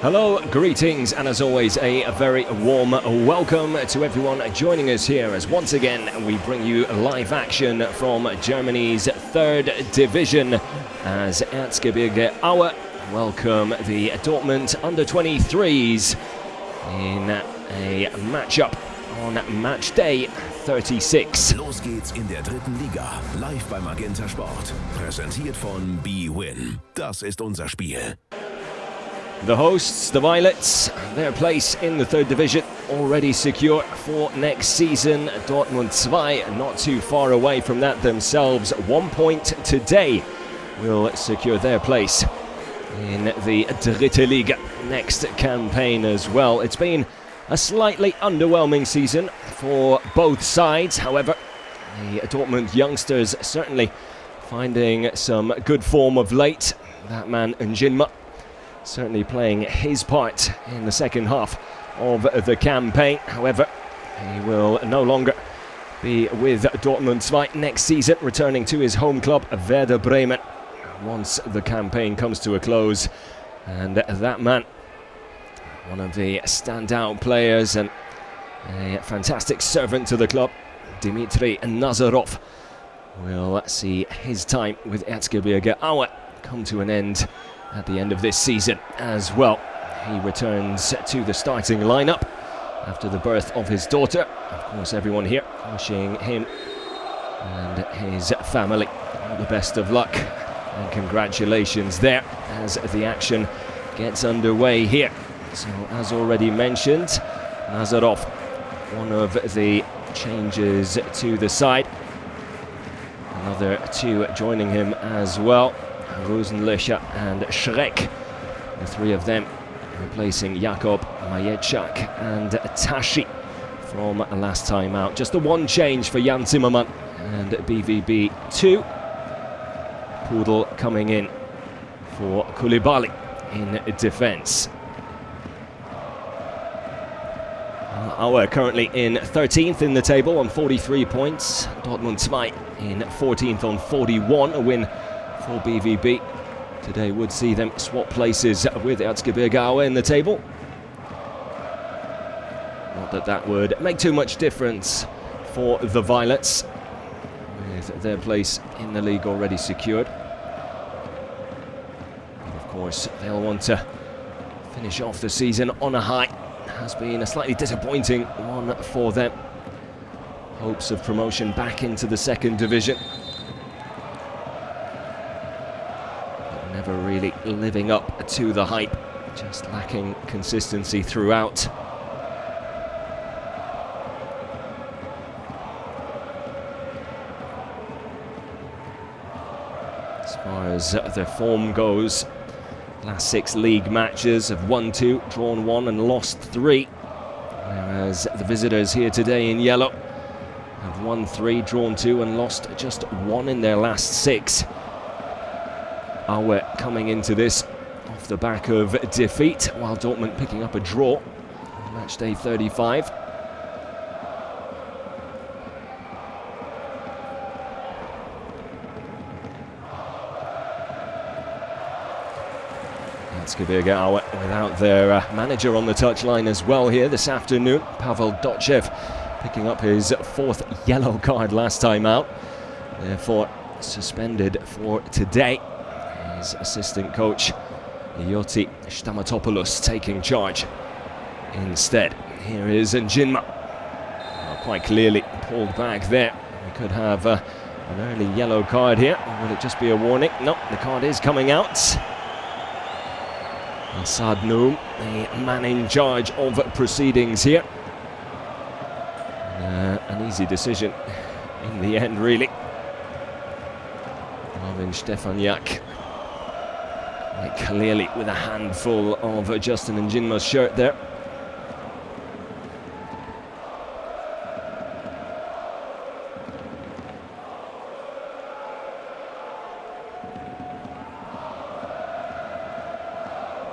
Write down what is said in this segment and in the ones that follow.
Hello, greetings, and as always, a very warm welcome to everyone joining us here as once again we bring you live action from Germany's third division as Erzgebirge Aue welcome the Dortmund under-23s in a matchup on Matchday 36. Los geht's in der dritten Liga, live bei Magenta Sport. Präsentiert von BWin. Das ist unser Spiel. The hosts, the Violets, their place in the third division already secure for next season. Dortmund 2 not too far away from that themselves. 1 point today will secure their place in the Dritte Liga next campaign as well. It's been a slightly underwhelming season for both sides. However, the Dortmund youngsters certainly finding some good form of late. That man Njinma certainly playing his part in the second half of the campaign. However, he will no longer be with Dortmund 2 next season, returning to his home club Werder Bremen once the campaign comes to a close. And that man, one of the standout players and a fantastic servant to the club, Dmitry Nazarov, will see his time with Erzgebirge Aue come to an end at the end of this season as well. He returns to the starting lineup after the birth of his daughter. Of course, everyone here wishing him and his family all the best of luck and congratulations there as the action gets underway here. So, as already mentioned, Nazarov, one of the changes to the side. Another two joining him as well. Rosenlöcher and Schreck, the three of them replacing Jakob, Majeczak and Tashi from last time out. Just the one change for Jan Zimmermann and BVB 2. Pudel coming in for Koulibaly in defence. Aue currently in 13th in the table on 43 points. Dortmund 2 in 14th on 41. A win for BVB today would see them swap places with Erzgebirge Aue in the table. Not that that would make too much difference for the Violets, with their place in the league already secured. But of course, they'll want to finish off the season on a high. Has been a slightly disappointing one for them. Hopes of promotion back into the second division. Never really living up to the hype, just lacking consistency throughout. As far as their form goes, last 6 league matches have won 2, drawn 1 and lost 3. Whereas the visitors here today in yellow have won 3, drawn 2 and lost just 1 in their last 6. Aue coming into this off the back of defeat, while Dortmund picking up a draw on Matchday 35. Erzgebirge Aue without their manager on the touchline as well here this afternoon. Pavel Dotchev picking up his 4th yellow card last time out, therefore suspended for today. His assistant coach Ioti Stamatopoulos taking charge instead. Here is Njinma, quite clearly pulled back there. We could have an early yellow card here. Will it just be a warning? No, the card is coming out. Assad Noum, the man in charge of proceedings here. An easy decision in the end, really. Marvin Stefaniak, quite clearly with a handful of Justin Njinma's shirt there.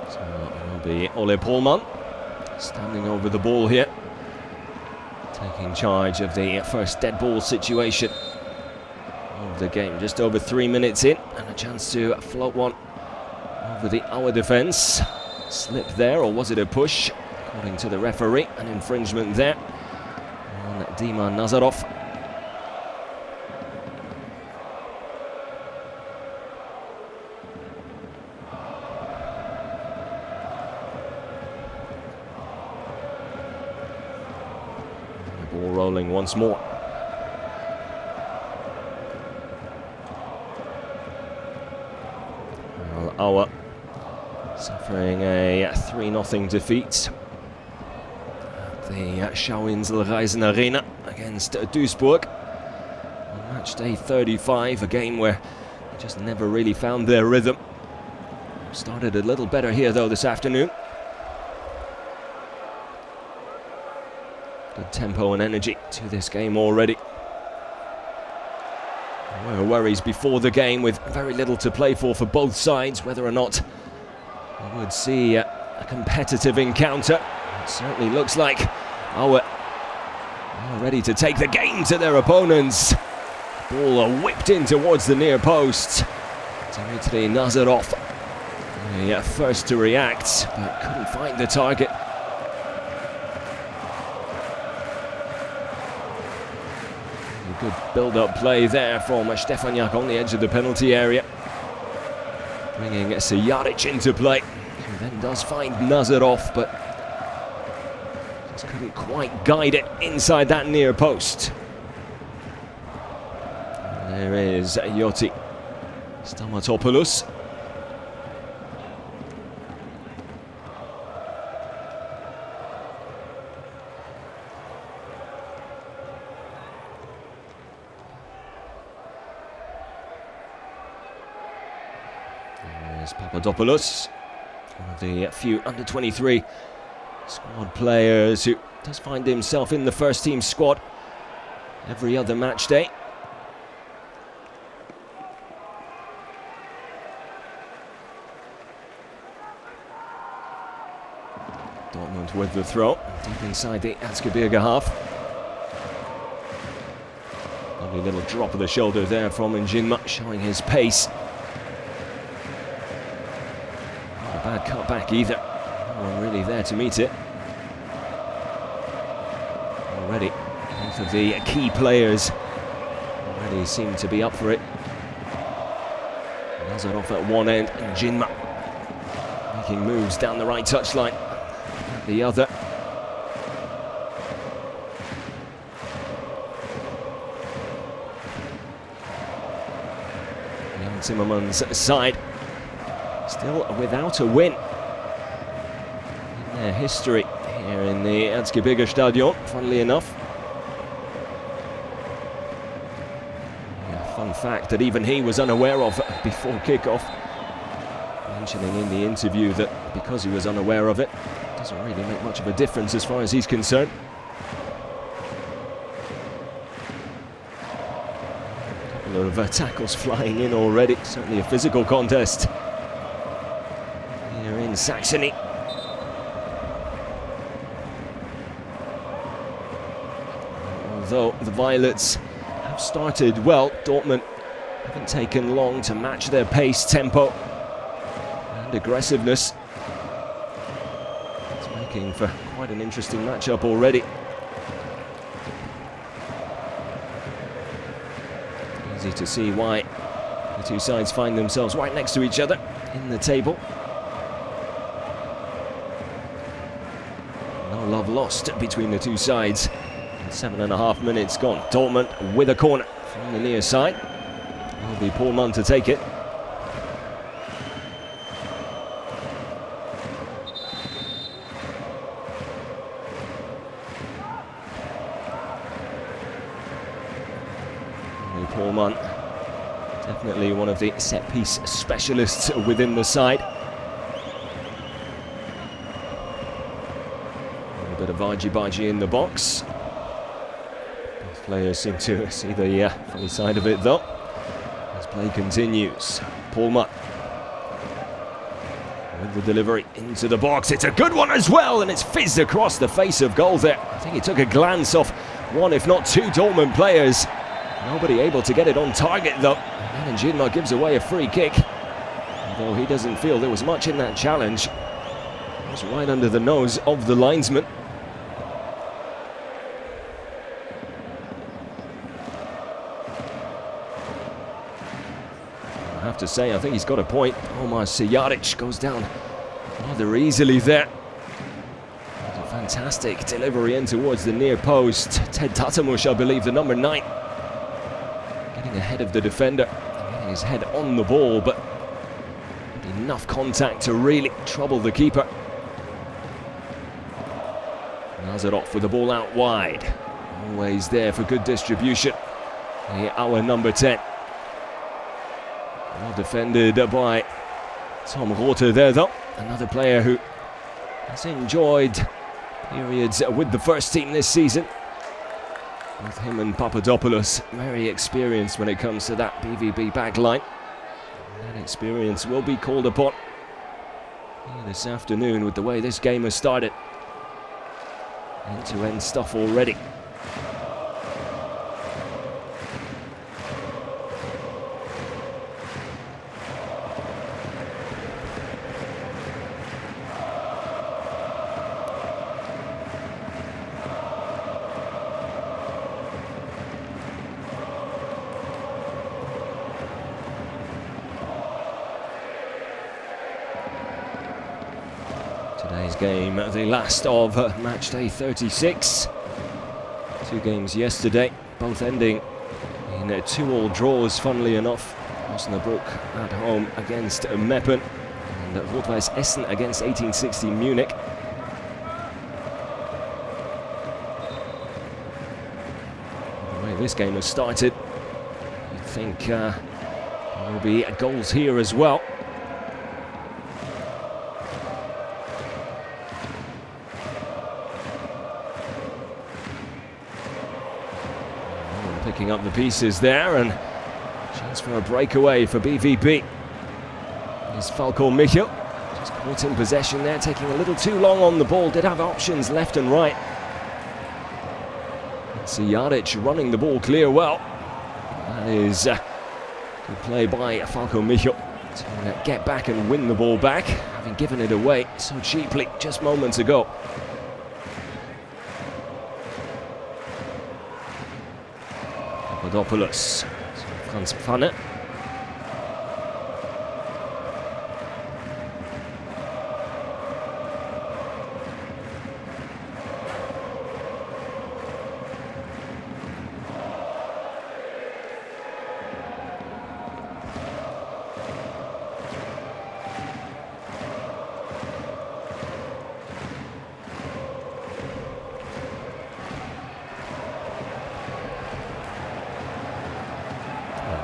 So it will be Ole Pohlmann standing over the ball here, taking charge of the first dead ball situation of the game. Just over 3 minutes in, and a chance to float one over the Aue defence. slip there, or was it a push? According to the referee, an infringement there on Dima Nazarov. The ball rolling once more. Auer suffering a 3-0 defeat at the Schauinsel-Reisen Arena against Duisburg on match day 35, a game where they just never really found their rhythm. Started a little better here though this afternoon. Good tempo and energy to this game already. There were worries before the game with very little to play for both sides, whether or not we would see a competitive encounter. It certainly looks like Auer are ready to take the game to their opponents. Ball whipped in towards the near post. Dmitry Nazarov, the first to react, but couldn't find the target. Good build-up play there from Stefaniak on the edge of the penalty area, bringing Sejaric into play, who then does find Nazarov, but just couldn't quite guide it inside that near post. And there is Yoti Stamatopoulos. Papadopoulos, one of the few under-23 squad players who does find himself in the first team squad every other match day. Dortmund with the throw, deep inside the Erzgebirge half. Lovely little drop of the shoulder there from Njinma, showing his pace. Bad cut back either. No one really there to meet it. Already, both of the key players already seem to be up for it. Nazarov at one end, and Njinma making moves down the right touchline at the other. Jan Zimmermann's side still without a win in their history here in the Erzgebirge Stadion, funnily enough. A fun fact that even he was unaware of before kickoff, mentioning in the interview that because he was unaware of it, it doesn't really make much of a difference as far as he's concerned. A couple of tackles flying in already, certainly a physical contest here in Saxony. Although the Violets have started well, Dortmund haven't taken long to match their pace, tempo and aggressiveness. It's making for quite an interesting matchup already. Easy to see why the two sides find themselves right next to each other in the table. No love lost between the two sides. 7.5 minutes gone. Dortmund with a corner from the near side. It will be Paul Munn to take it. Paul Munn, definitely one of the set-piece specialists within the side. A little bit of argy-bargy in the box. Players seem to see the funny side of it though, as play continues. Paul Munn with the delivery into the box. It's a good one as well, and it's fizzed across the face of goal there. I think he took a glance off one, if not two, Dortmund players. Nobody able to get it on target though. And Njinma gives away a free kick, although he doesn't feel there was much in that challenge. Goes right under the nose of the linesman. I have to say, I think he's got a point. Omar Sejaric goes down rather easily there. A fantastic delivery in towards the near post. Ted Tatamush, I believe, the number 9. Getting ahead of the defender, and getting his head on the ball, but enough contact to really trouble the keeper. Nazarov with the ball out wide. Always there for good distribution. Our number 10. Well defended by Tom Rother there though. Another player who has enjoyed periods with the first team this season. Both him and Papadopoulos very experienced when it comes to that BVB backline. That experience will be called upon here this afternoon with the way this game has started. End-to-end stuff already. Today's game, the last of Matchday 36. 2 games yesterday, both ending in 2-2 draws, funnily enough. Osnabrück at home against Meppen, and Rot-Weiß Essen against 1860 Munich. The way this game has started, you'd think there will be goals here as well. Picking up the pieces there, and chance for a breakaway for BVB. Here's Falco Michel, just caught in possession there, taking a little too long on the ball, did have options left and right. Sejaric running the ball clear well. That is good play by Falco Michel to get back and win the ball back, having given it away so cheaply just moments ago. Papadopoulos, Franz Pfanne.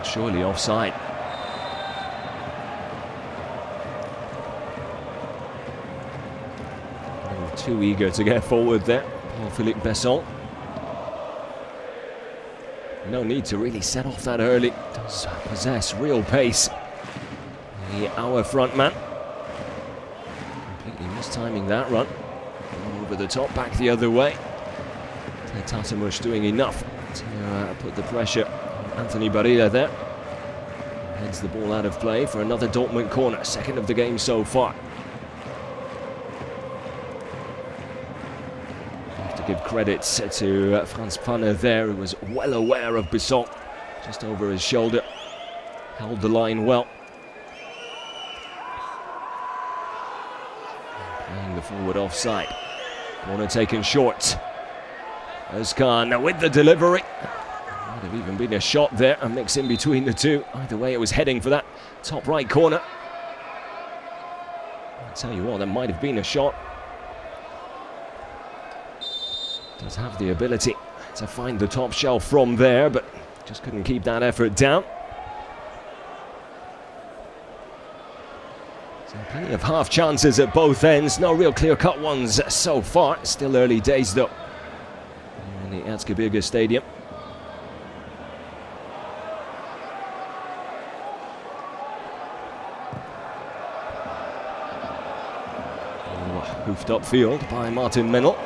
Surely offside. Too eager to get forward there, Paul-Philippe Besson. No need to really set off that early. Does possess real pace. Our front man. Completely mistiming that run. Over the top, back the other way. Tatamush doing enough to put the pressure on Anthony Barilla there. Heads the ball out of play for another Dortmund corner, second of the game so far. Have to give credit to Franz Pfanne there, who was well aware of Besson, just over his shoulder, held the line well. Playing the forward offside. Corner taken short. Özkan with the delivery. Might have even been a shot there, a mix in between the two. Either way, it was heading for that top right corner. I'll tell you what, that might have been a shot. Does have the ability to find the top shelf from there, but just couldn't keep that effort down. So plenty of half chances at both ends, no real clear-cut ones so far. Still early days though, in the Erzgebirge Stadium. Hoofed upfield by Martin Mennel.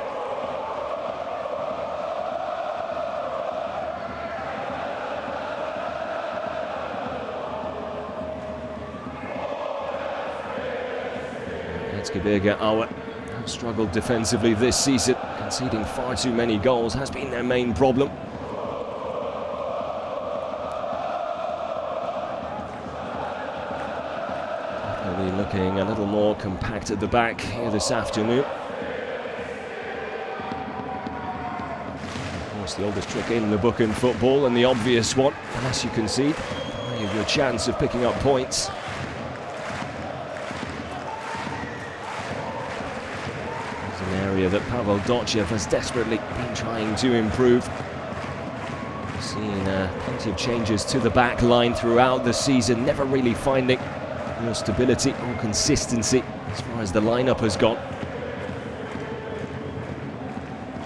Erzgebirge Aue Struggled defensively this season, conceding far too many goals has been their main problem. They'll be looking a little more compact at the back here this afternoon. Of course, the oldest trick in the book in football, and the obvious one, unless you concede, you have your chance of picking up points. That Pavel Dortchev has desperately been trying to improve. We've seen plenty of changes to the back line throughout the season, never really finding real stability or consistency as far as the lineup has gone.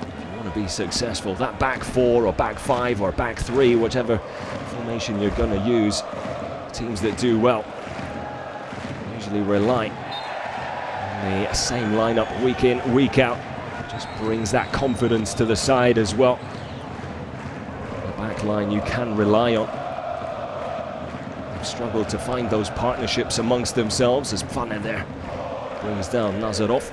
If you want to be successful, that back four or back five or back three, whichever formation you're going to use, teams that do well usually rely the same lineup week in, week out. Just brings that confidence to the side as well. The back line you can rely on. They've struggled to find those partnerships amongst themselves as Pfanner there brings down Nazarov.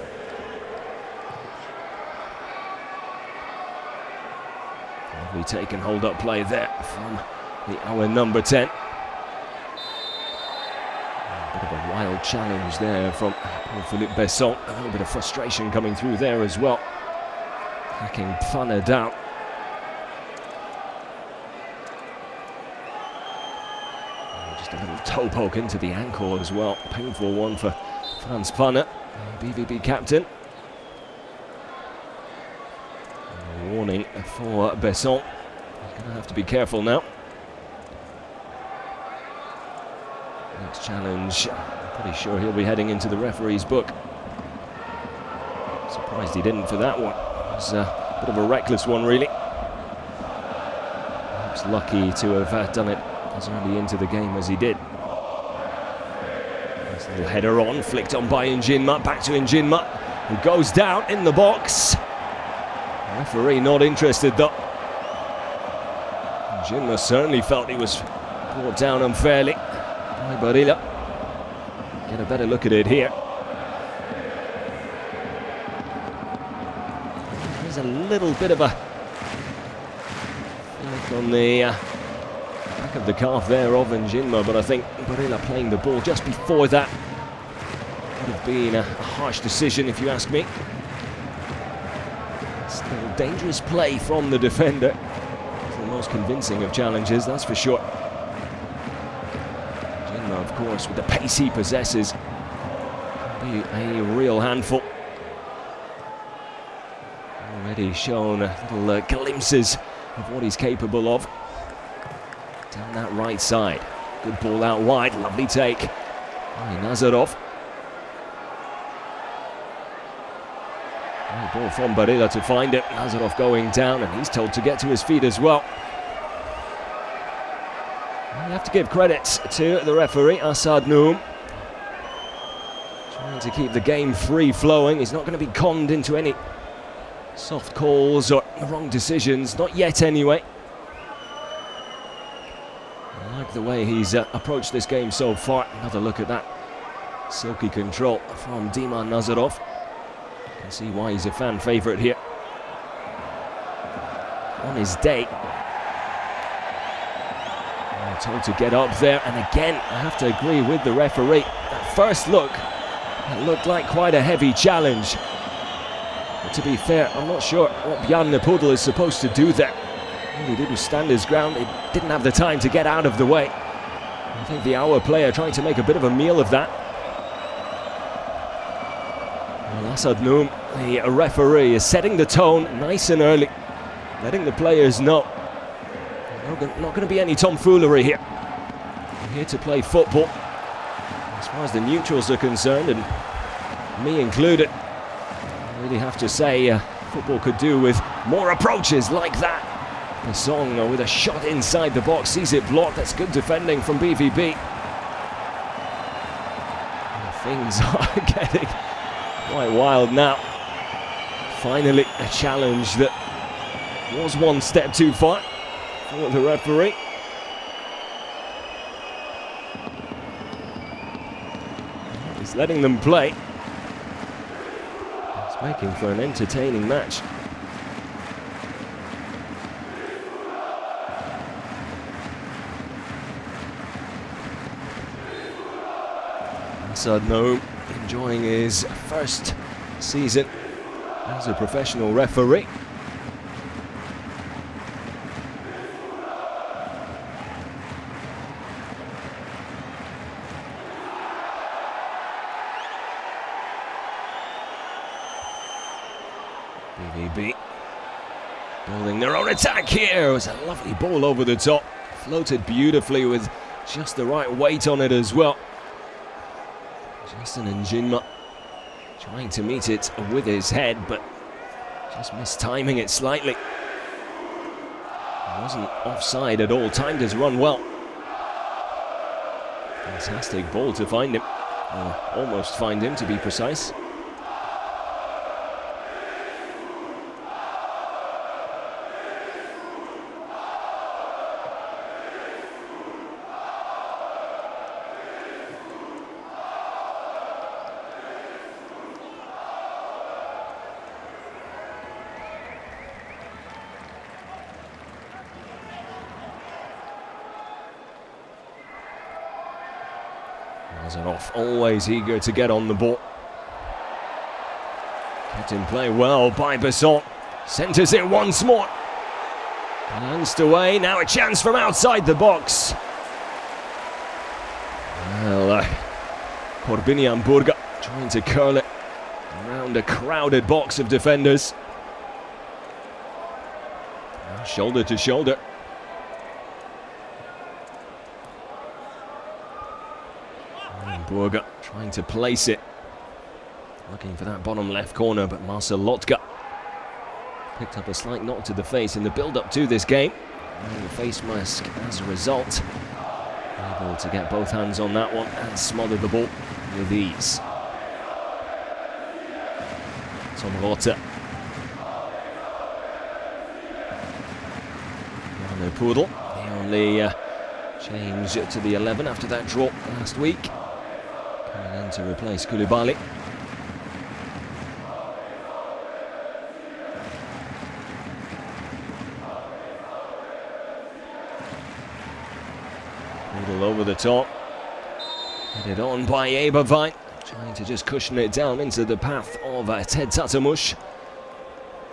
Lovely take and hold up play there from the hour number 10. A bit of a wild challenge there from Philippe Besson. A little bit of frustration coming through there as well. Hacking Pfanner down. Just a little toe poke into the ankle as well. Painful one for Franz Pfanner, BVB captain. A warning for Besson. He's going to have to be careful now. Next challenge, I'm pretty sure he'll be heading into the referee's book. Surprised he didn't for that one. It was a bit of a reckless one, really. Perhaps lucky to have done it as early into the game as he did. Nice little header on, flicked on by Njinma, back to Njinma, who goes down in the box. The referee not interested though. Njinma certainly felt he was brought down unfairly. Barilla. Get a better look at it here. There's a little bit of a flick on the back of the calf there of Njinma, but I think Barilla playing the ball just before that would have been a harsh decision if you ask me. Still dangerous play from the defender. It's the most convincing of challenges, that's for sure. Of course, with the pace he possesses, can be a real handful. Already shown little glimpses of what he's capable of. Down that right side. Good ball out wide, lovely take by Nazarov. Great ball from Barilla to find it. Nazarov going down, and he's told to get to his feet as well. You have to give credit to the referee, Asad Noum. Trying to keep the game free-flowing. He's not going to be conned into any soft calls or wrong decisions. Not yet, anyway. I like the way he's approached this game so far. Another look at that silky control from Diman Nazarov. You can see why he's a fan favourite here. On his day. Told to get up there, and again I have to agree with the referee. That first look, it looked like quite a heavy challenge. But to be fair, I'm not sure what Jan Nepudel is supposed to do there. All he did was stand his ground. He didn't have the time to get out of the way. I think the Auer player trying to make a bit of a meal of that. Well, Asad Noum, the referee, is setting the tone nice and early, letting the players know. Not going to be any tomfoolery here. We're here to play football. As far as the neutrals are concerned, and me included, I really have to say football could do with more approaches like that. Besson with a shot inside the box, sees it blocked. That's good defending from BVB. Things are getting quite wild now. Finally, a challenge that was one step too far for the referee. He's letting them play. He's making for an entertaining match. Sadno enjoying his first season as a professional referee. BVB building their own attack here. It was a lovely ball over the top. Floated beautifully with just the right weight on it as well. Justin Njinma trying to meet it with his head, but just mistiming it slightly. He wasn't offside at all, timed his run well. Fantastic ball to find him, or almost find him to be precise. Off, always eager to get on the ball. Kept in play well by Besson. Centres it once more. Balanced away, now a chance from outside the box. Well, Corbinian Burga trying to curl it around a crowded box of defenders. Shoulder to shoulder. Burga trying to place it, looking for that bottom left corner, but Marcel Lotka picked up a slight knock to the face in the build-up to this game. And the face mask as a result. Able to get both hands on that one and smother the ball with ease. Tom Lotta. Jarno Poodle, the only change to the 11 after that draw last week. Coming in to replace Koulibaly. Poodle over the top. Headed on by Eberwein. Trying to just cushion it down into the path of Ted Tatamush.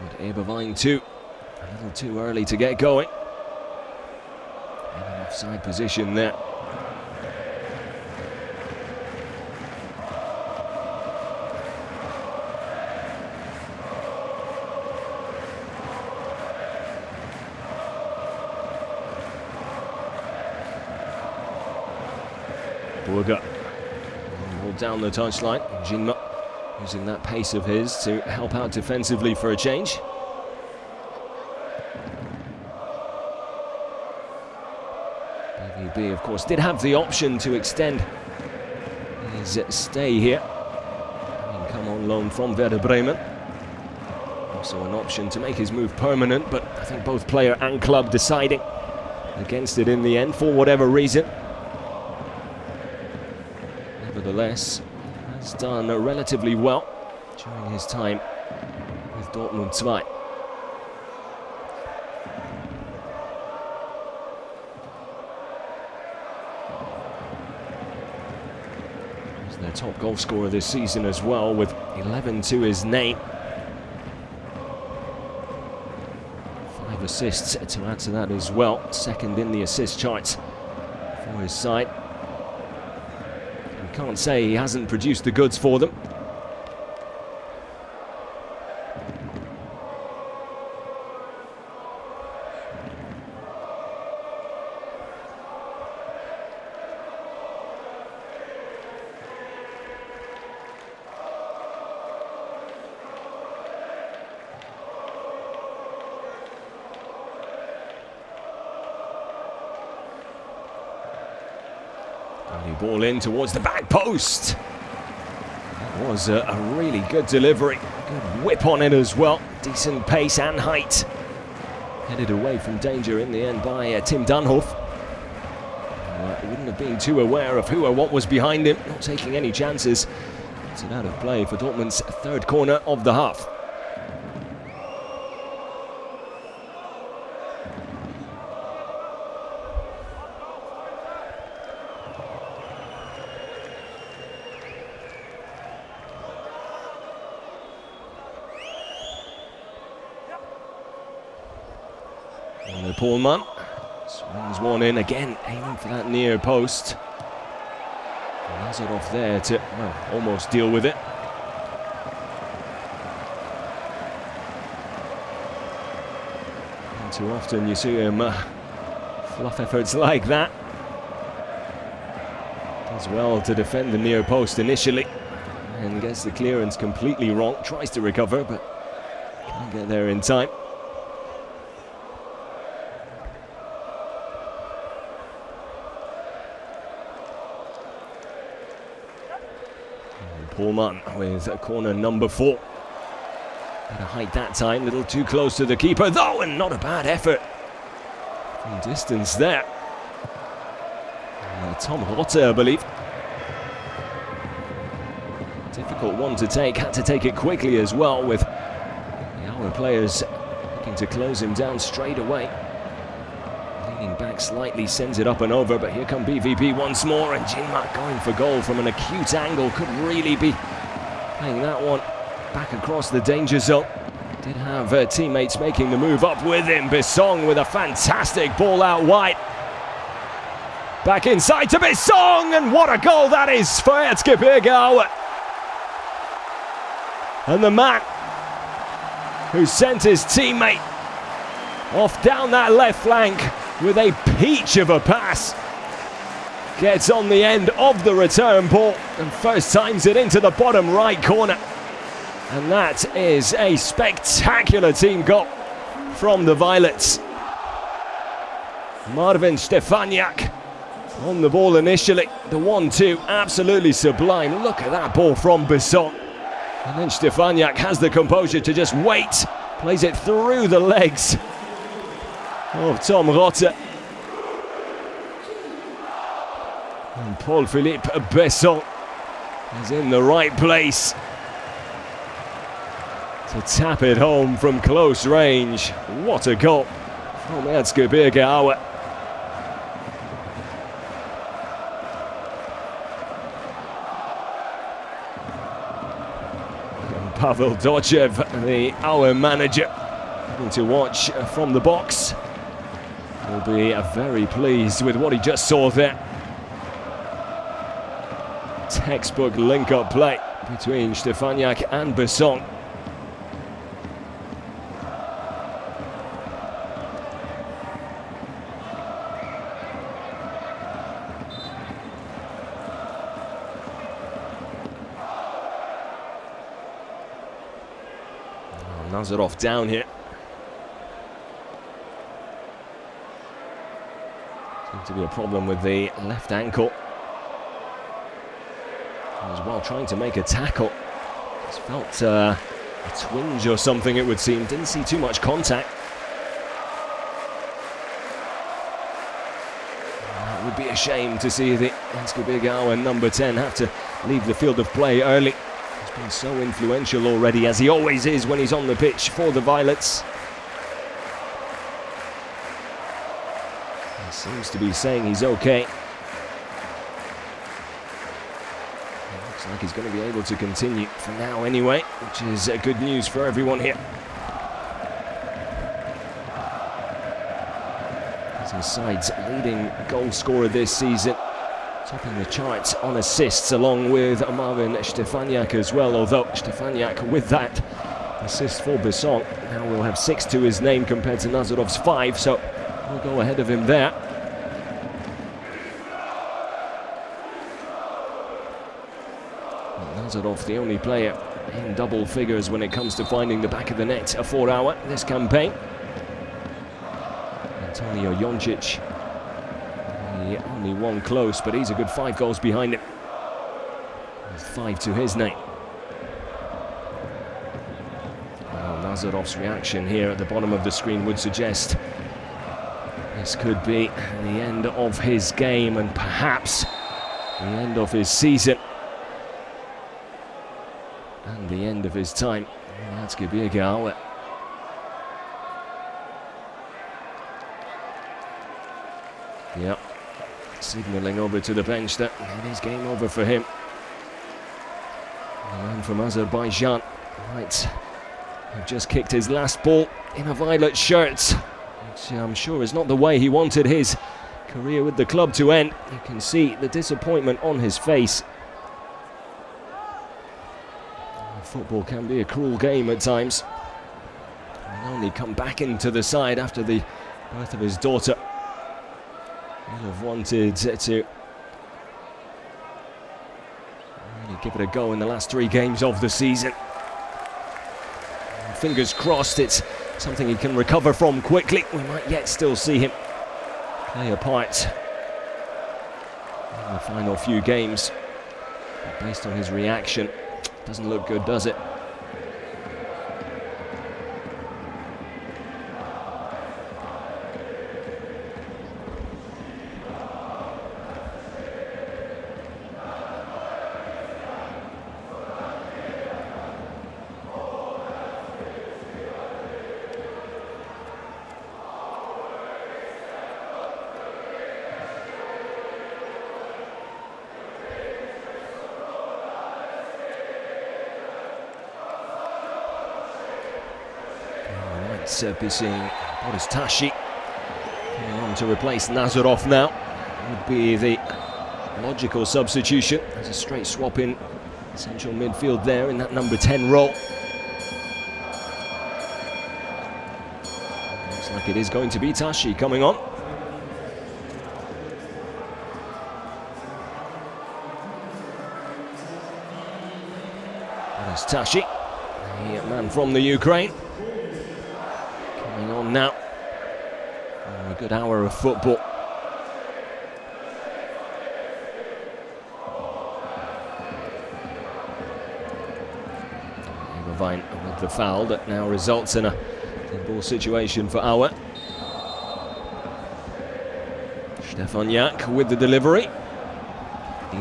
But Eberwein too, a little too early to get going. In an offside position there. Burga down the touchline. Jinma using that pace of his to help out defensively for a change. BVB, of course, did have the option to extend his stay here. Having come on loan from Werder Bremen. Also an option to make his move permanent, but I think both player and club deciding against it in the end for whatever reason. Nevertheless, has done relatively well during his time with Dortmund 2. He's their top goal scorer this season as well, with 11 to his name. 5 assists to add to that as well, second in the assist charts for his side. Can't say he hasn't produced the goods for them. Ball in towards the back post. That was a really good delivery. Good whip on it as well. Decent pace and height. Headed away from danger in the end by Tim Dunhoff. Wouldn't have been too aware of who or what was behind him. Not taking any chances It's out of play for Dortmund's third corner of the half. And Pohlmann swings one in again, aiming for that near post. Nazarov there to almost deal with it. And too often you see him fluff efforts like that. Does well to defend the near post initially and gets the clearance completely wrong. Tries to recover but can't get there in time. Pohlmann with corner number 4. At a height that time, a little too close to the keeper though, and not a bad effort from distance there. Tom Rotte, I believe. Difficult one to take, had to take it quickly as well, with our players looking to close him down straight away. Leaning back slightly, sends it up and over, but here come BVB once more, and Jinmak going for goal from an acute angle. Could really be playing that one back across the danger zone. Did have teammates making the move up with him. Bissong with a fantastic ball out wide. Back inside to Bissong, and what a goal that is for Erzgebirge. And the man who sent his teammate off down that left flank with a peach of a pass gets on the end of the return ball and first times it into the bottom right corner. And that is a spectacular team goal from the Violets. Marvin Stefaniak on the ball initially. The 1-2 absolutely sublime. Look at that ball from Bissong. And then Stefaniak has the composure to just wait. Plays it through the legs of Tom Rotte. And Paul-Philippe Besson is in the right place to tap it home from close range. What a goal from Erzgebirge. Pavel Dochev, the Auer manager, having to watch from the box. Will be very pleased with what he just saw there. Textbook link-up play between Stefaniak and Bissong. Nazarov down here. Seems to be a problem with the left ankle. As well trying to make a tackle. Just felt a twinge or something, it would seem. Didn't see too much contact. It would be a shame to see the Erzgebirge number 10 have to leave the field of play early. He's been so influential already, as he always is when he's on the pitch for the Violets. He seems to be saying he's okay. It looks like he's going to be able to continue for now anyway, which is good news for everyone here. He's his side's leading goal scorer this season, topping the charts on assists along with Marvin Stefaniak as well, although Stefaniak with that assist for Bissong now will have 6 to his name compared to Nazarov's 5, so we'll go ahead of him there. Nazarov, the only player in double figures when it comes to finding the back of the net for Auer this campaign. Antonio Joncic, the only one close, but he's a good 5 goals behind him, with 5 to his name. Well, Nazarov's reaction here at the bottom of the screen would suggest this could be the end of his game and perhaps the end of his season. and the end of his time in Erzgebirge. Yep, signalling over to the bench that it is game over for him. The man from Azerbaijan might have just kicked his last ball in a violet shirt, which I'm sure is not the way he wanted his career with the club to end. You can see the disappointment on his face. Football can be a cruel game at times. And only come back into the side after the birth of his daughter. He'll have wanted to really give it a go in the last 3 games of the season. And fingers crossed it's something he can recover from quickly. We might yet still see him play a part in the final few games. But based on his reaction, doesn't look good, does it? Be seeing Borussia coming on to replace Nazarov now. Would be the logical substitution. There's a straight swap in central midfield there in that number 10 role. Looks like it is going to be Tashi coming on. There's Tashi, the man from the Ukraine. On now for a good hour of football. Vine with the foul that now results in a ball situation for Auer. Stefaniak with the delivery.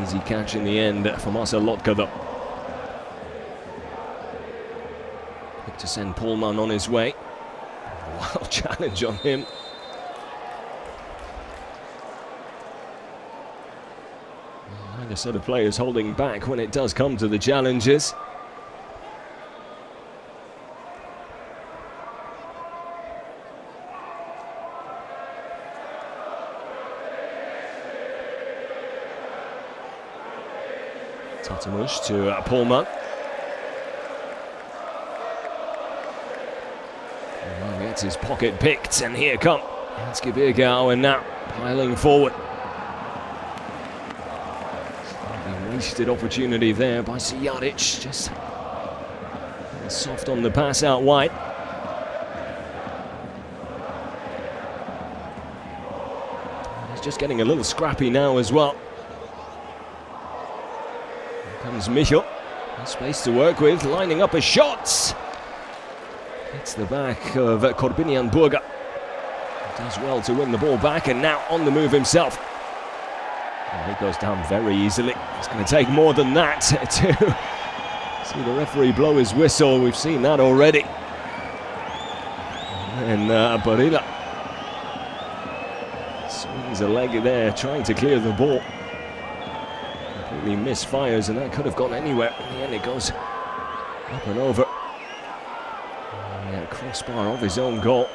Easy catch in the end from Marcel Lotka though. Quick to send Pohlmann on his way. Wild challenge on him. Neither set of players holding back when it does come to the challenges. Tatamush to Pohlmann. Gets his pocket picked, and here come Erzgebirge, and now piling forward. A wasted opportunity there by Sijaric, just soft on the pass out wide. He's just getting a little scrappy now as well. Here comes Michel, space to work with, lining up a shot. It's the back of Corbinian Burger. Does well to win the ball back, and now on the move himself. And he goes down very easily. It's going to take more than that to see the referee blow his whistle. We've seen that already. And Barilla swings a leg there, trying to clear the ball. Completely misfires, and that could have gone anywhere. In the end, it goes up and over. Crossbar of his own goal.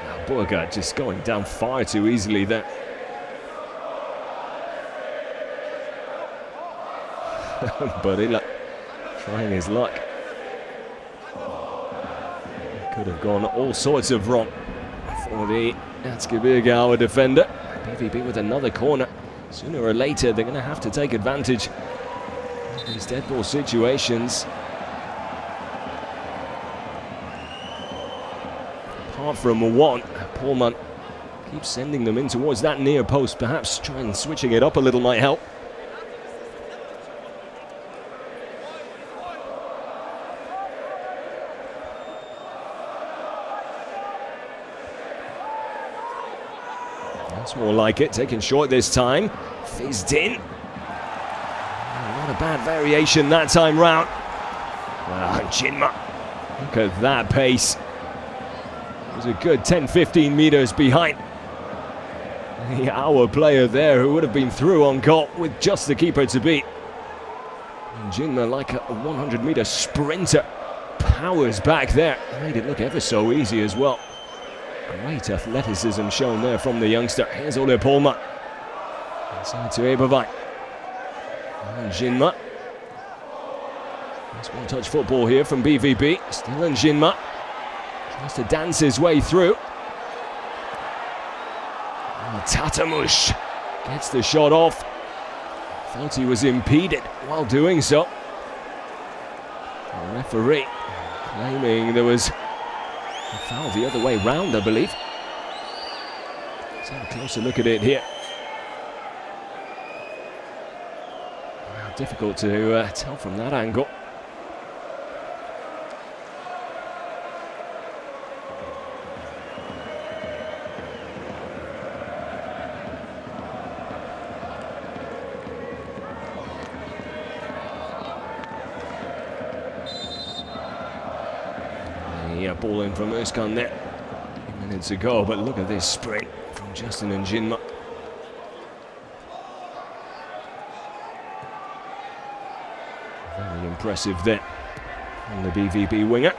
Now Burger just going down far too easily there. Barilla trying his luck. Could have gone all sorts of wrong for the Erzgebirge defender. BVB with another corner. Sooner or later they're going to have to take advantage of these dead ball situations. Apart from one, Pohlmann keeps sending them in towards that near post. Perhaps trying switching it up a little might help. That's more like it, taken short this time. Fizzed in. Not a bad variation that time round. Jinma, look at that pace. It was a good 10-15 meters behind our player there, who would have been through on goal with just the keeper to beat. And Jinma, like a 100-meter sprinter, powers back there. Made it look ever so easy as well. Great athleticism shown there from the youngster. Here's Ole Polman. Inside to Eberwein. And Jinma. Nice one-touch football here from BVB. Still in Jinma. Tries to dance his way through. Tatamush gets the shot off. Felt he was impeded while doing so. The referee claiming there was a foul the other way round, I believe. Let's have a closer look at it here. Difficult to tell from that angle. Yeah, ball in from Özkan there. A few minutes ago, but look at this sprint from Justin and Jinma. Very impressive there from the BVB winger.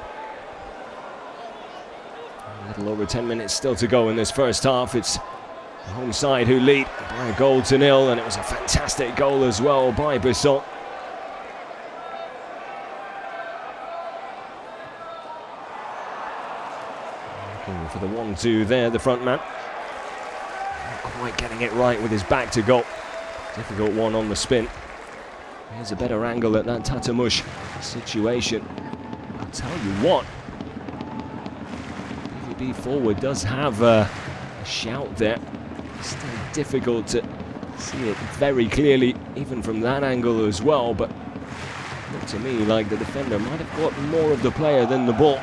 A little over 10 minutes still to go in this first half. It's the home side who lead by a goal to nil, and it was a fantastic goal as well by Bisson. Looking for the 1-2 there, the front man. Not quite getting it right with his back to goal. Difficult one on the spin. Here's a better angle at that Tatamush situation. I'll tell you what, BVB forward does have a shout there. Still difficult to see it very clearly, even from that angle as well, but it looked to me like the defender might have got more of the player than the ball.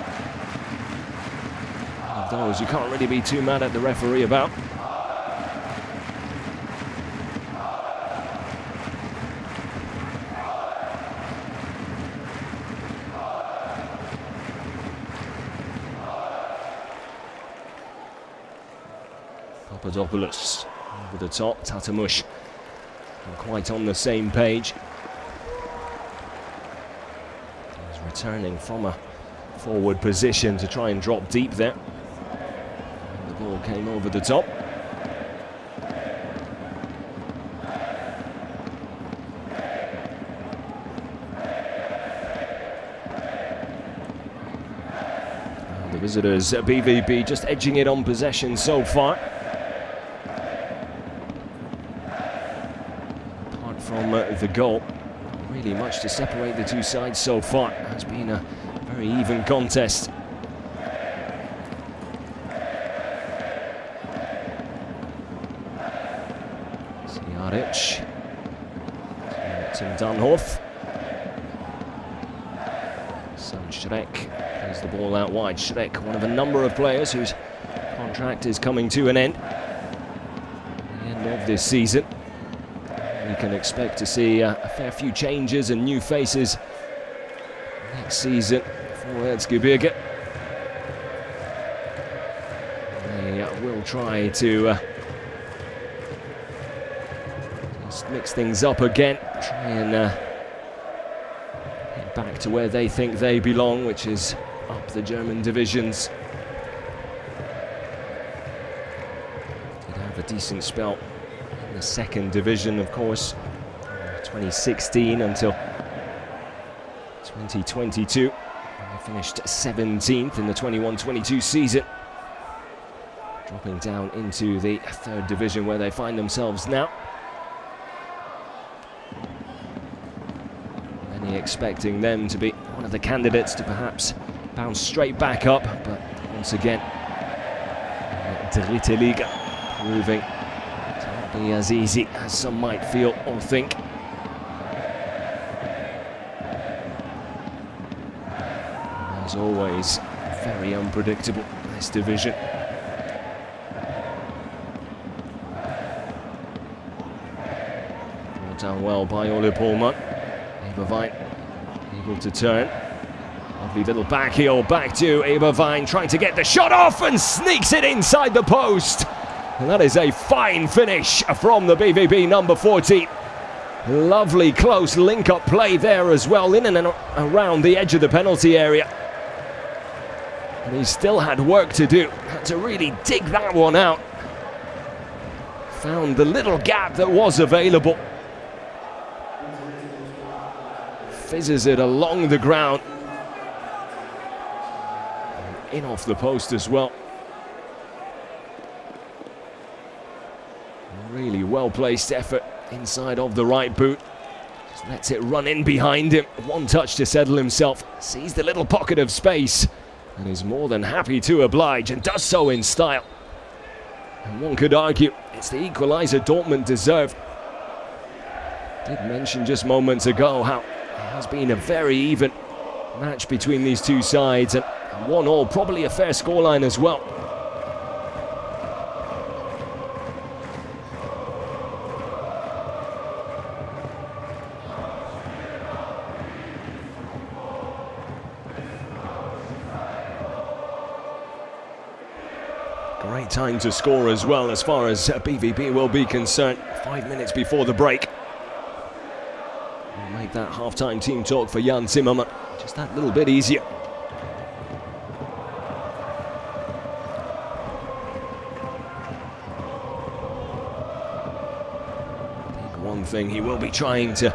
One of those you can't really be too mad at the referee about. Papadopoulos over the top. Tatamush not quite on the same page. He's returning from a forward position to try and drop deep there. And the ball came over the top. And the visitors, BVB, just edging it on possession so far. From the goal, not really much to separate the two sides so far. It has been a very even contest. Sijaric, Tim Dunhoff, Sam Schreck plays the ball out wide. Schreck, one of a number of players whose contract is coming to an end at the end of this season. We can expect to see a fair few changes and new faces next season for Erzgebirge. They will try to just mix things up again, try and head back to where they think they belong, which is up the German divisions. Did have a decent spell in the second division, of course, 2016 until 2022. They finished 17th in the 21-22 season, dropping down into the third division where they find themselves now. Many expecting them to be one of the candidates to perhaps bounce straight back up, but once again, Dritte Liga proving to not be as easy as some might feel or think. As always, very unpredictable, this division. Brought down well by Ole Polman. Eberwein able to turn. Lovely little back heel back to Eberwein, trying to get the shot off and sneaks it inside the post. And that is a fine finish from the BVB number 40. Lovely close link-up play there as well, in and around the edge of the penalty area. And he still had work to do, had to really dig that one out. Found the little gap that was available. Fizzes it along the ground. In off the post as well. Really well-placed effort inside of the right boot. Just lets it run in behind him. One touch to settle himself. Sees the little pocket of space and is more than happy to oblige, and does so in style. And one could argue it's the equaliser Dortmund deserved. Did mention just moments ago how it has been a very even match between these two sides, and 1-1, probably a fair scoreline as well. Great time to score as well, as far as BVB will be concerned. 5 minutes before the break. We'll make that half-time team talk for Jan Zimmermann just that little bit easier. I think one thing he will be trying to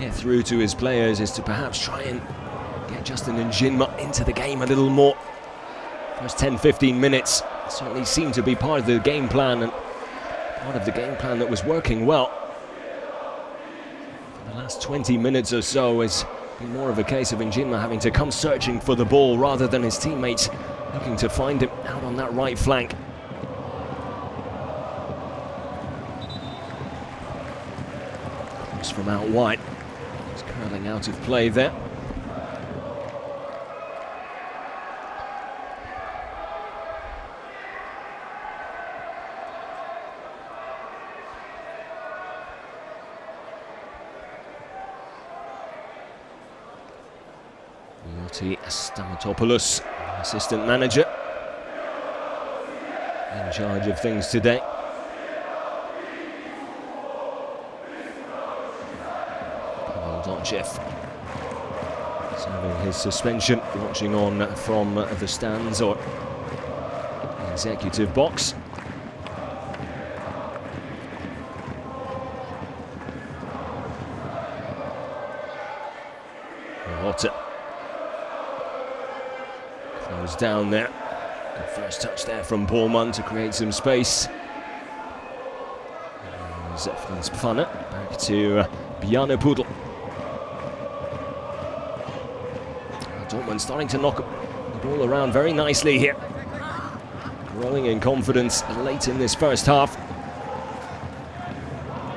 get through to his players is to perhaps try and get Justin Njinma into the game a little more. First 10-15 minutes certainly seemed to be part of the game plan, and part of the game plan that was working well. For the last 20 minutes or so, it's been more of a case of Njinma having to come searching for the ball rather than his teammates looking to find him out on that right flank. Comes from out wide. It's curling out of play there. Stamatopoulos, assistant manager, in charge of things today. Pavel Dotchev serving his suspension, watching on from the stands or the executive box. Lotte goes down there. Good first touch there from Bormann to create some space. Zefrins Pfanne back to Bjarne Pudel. Dortmund starting to knock the ball around very nicely here. Growing in confidence late in this first half.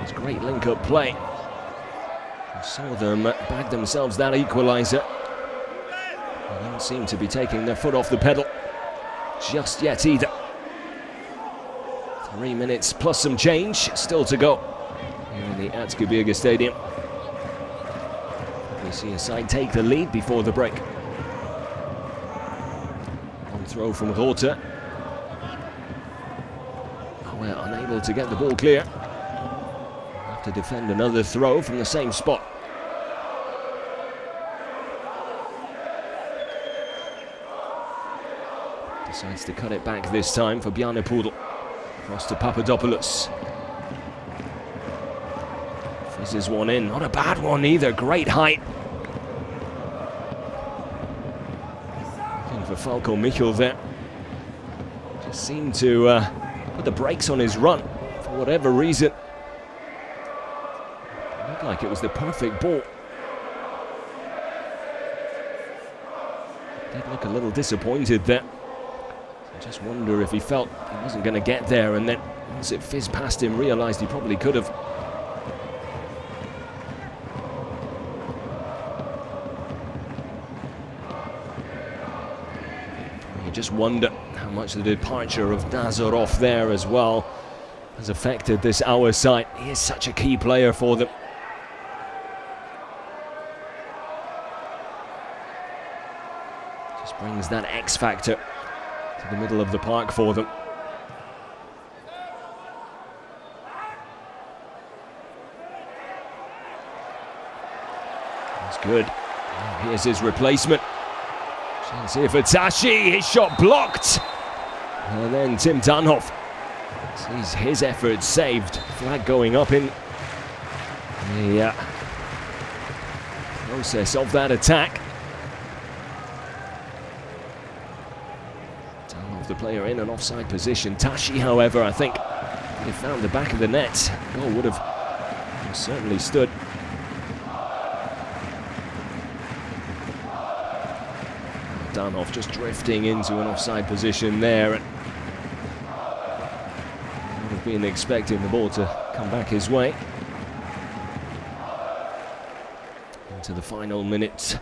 It's great link-up play. We saw them bag themselves that equaliser. They don't seem to be taking their foot off the pedal just yet either. 3 minutes plus some change still to go here in the Erzgebirge Stadium. We see a side take the lead before the break. On throw from Rote. We're unable to get the ball clear. Have to defend another throw from the same spot. Decides to cut it back this time for Bjarne Pudel. Across to Papadopoulos. Fizzes one in, not a bad one either, great height. Looking for Falco Michel there. Just seemed to put the brakes on his run for whatever reason. It looked like it was the perfect ball. Did look a little disappointed there. I just wonder if he felt he wasn't going to get there, and then once it fizzed past him, realised he probably could have. You just wonder how much the departure of Nazarov there as well has affected this Auer side. He is such a key player for them. brings that X factor to the middle of the park for them. That's good. Here's his replacement. Chance here for Tashi. His shot blocked. And then Tim Danhoff sees his effort saved. Flag going up in the process of that attack. Danhoff, the player, in an offside position. Tashi, however, I think he found the back of the net. Goal would have certainly stood. Danhoff just drifting into an offside position there. And would have been expecting the ball to come back his way. Into the final minute.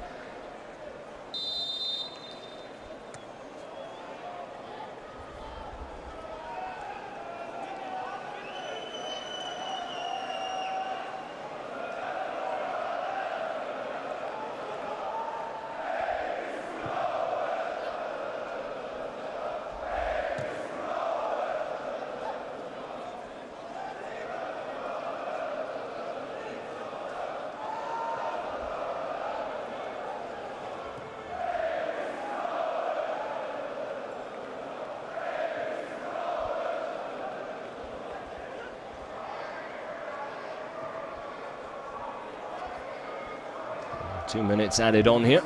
Two minutes added on here.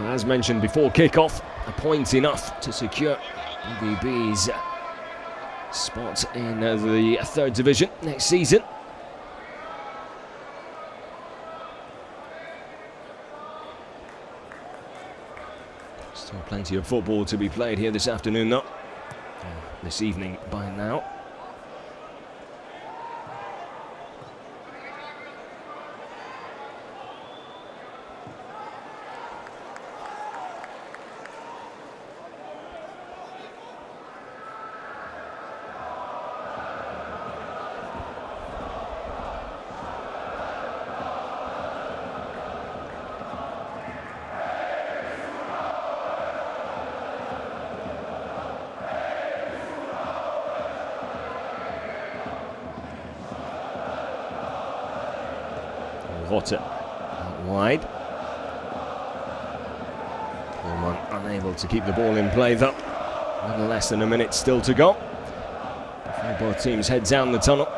As mentioned before kickoff, a point enough to secure BVB's spot in the third division next season. Still plenty of football to be played here this afternoon, though. This evening by now. Rotter out wide. Pullman unable to keep the ball in play though. A little less than a minute still to go before both teams head down the tunnel.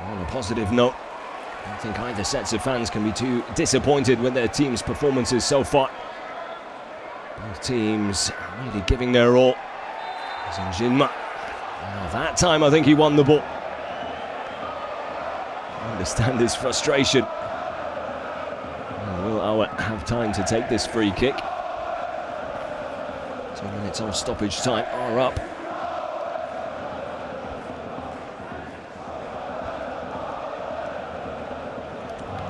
On a positive note, I don't think either sets of fans can be too disappointed with their team's performances so far. Both teams really giving their all. Jinma. That time I think he won the ball. I understand his frustration. Will Auer have time to take this free kick? 2 minutes of stoppage time are up.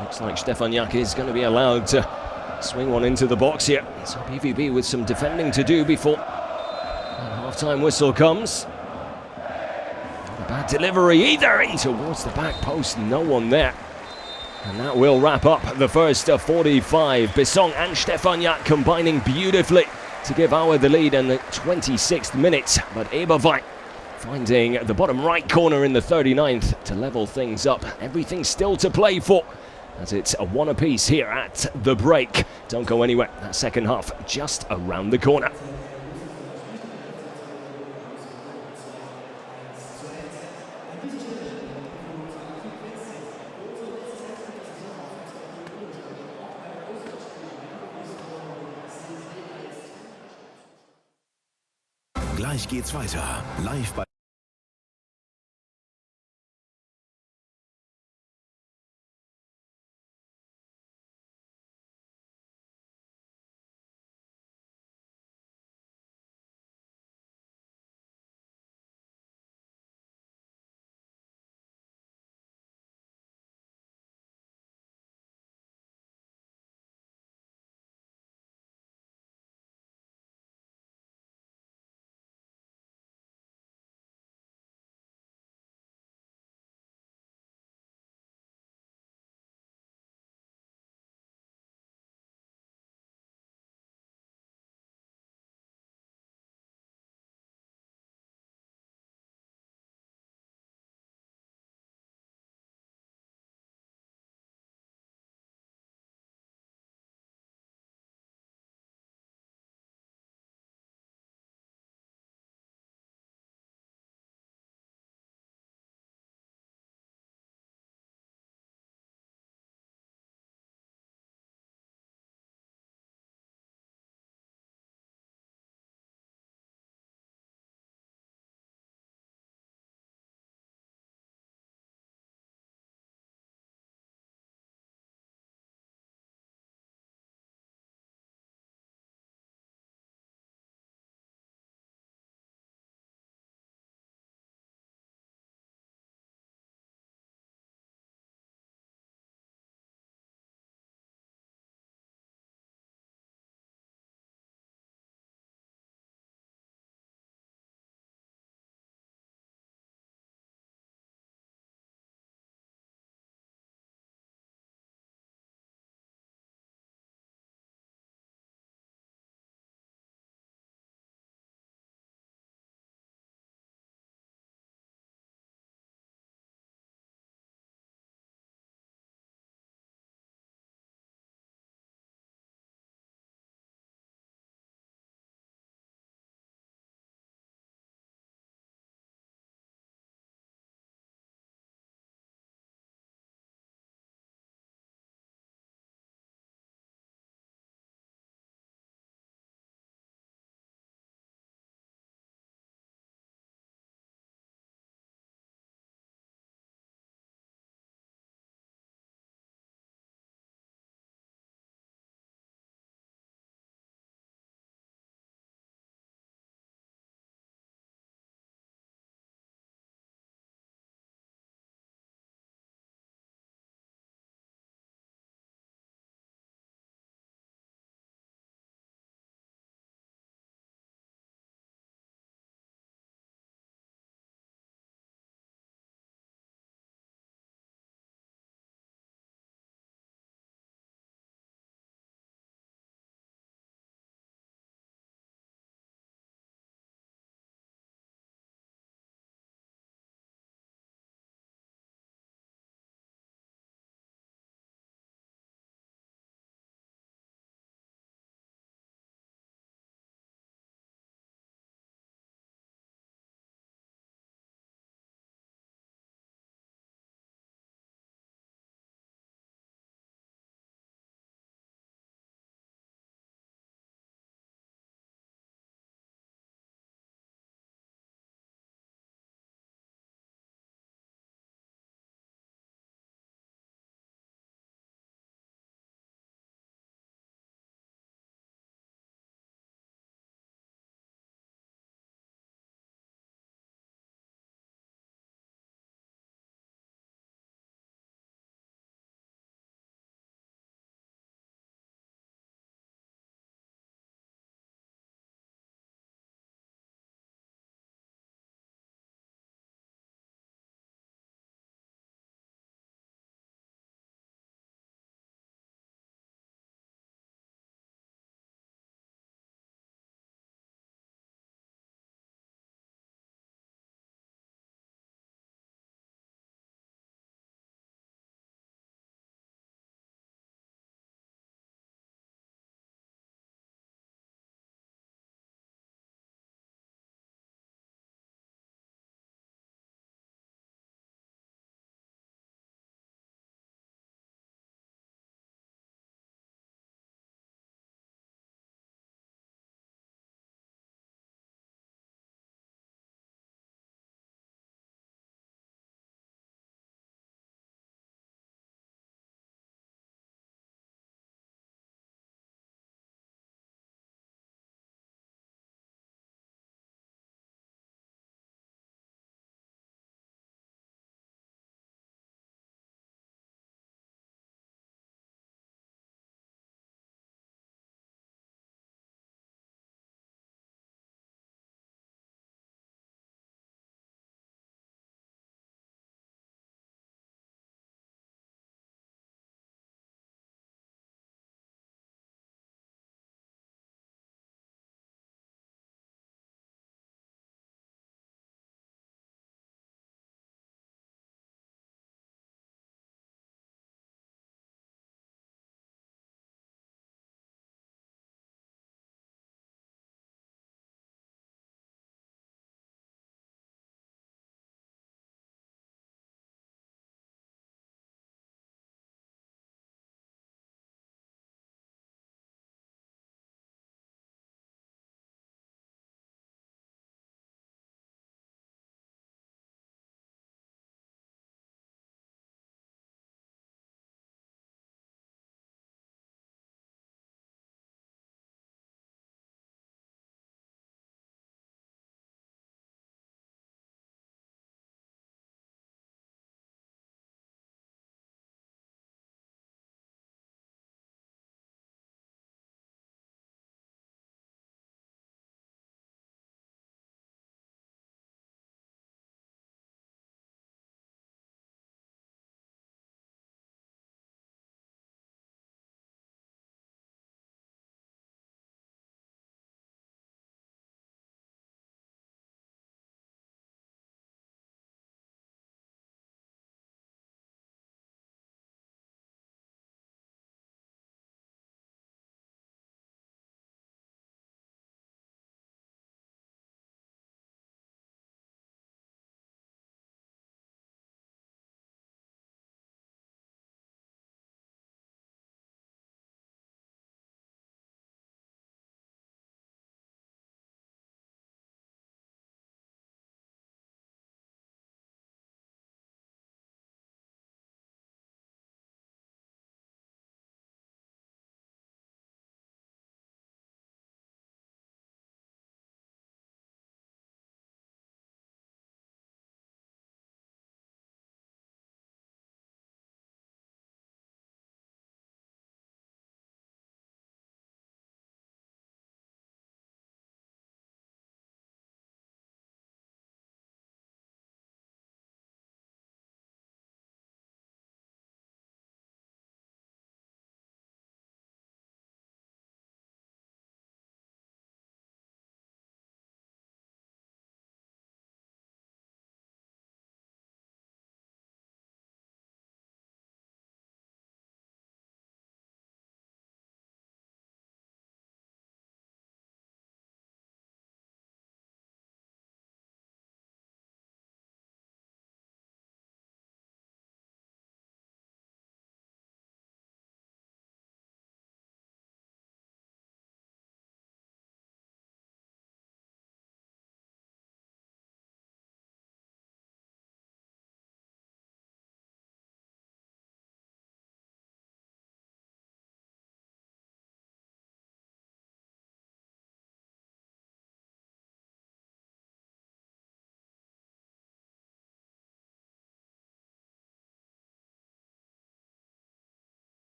Looks like Stefaniak is going to be allowed to swing one into the box here. So BVB with some defending to do before the half-time whistle comes. Not a bad delivery either, in towards the back post, no one there. And that will wrap up the first 45. Bissong and Stefaniak combining beautifully to give Auer the lead in the 26th minute. But Eberwein finding the bottom right corner in the 39th to level things up. Everything still to play for, as it's a one apiece here at the break. Don't go anywhere, that second half just around the corner. Gleich geht's weiter. Live bei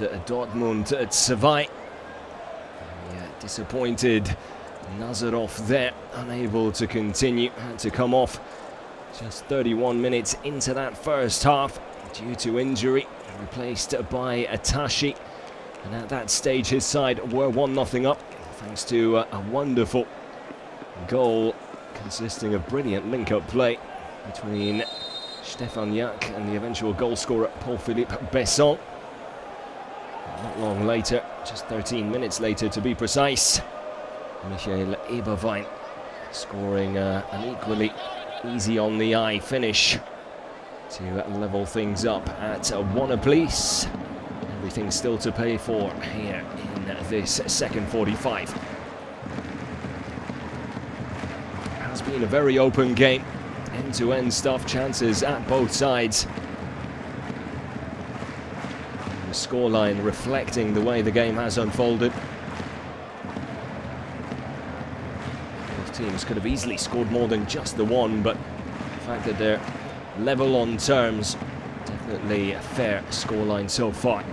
and Dortmund 2. Disappointed Nazarov there, unable to continue, had to come off just 31 minutes into that first half due to injury, replaced by Atashi. And at that stage his side were 1-0 up thanks to a wonderful goal consisting of brilliant link-up play between Stefan Yak and the eventual goal scorer Paul-Philippe Besson. Not long later, just 13 minutes later to be precise, Michael Eberwein scoring an equally easy on the eye finish to level things up at 1 apiece. Everything still to pay for here in this second 45. It has been a very open game, end-to-end stuff, chances at both sides. The scoreline reflecting the way the game has unfolded. Both teams could have easily scored more than just the one, but the fact that they're level on terms, definitely a fair scoreline so far.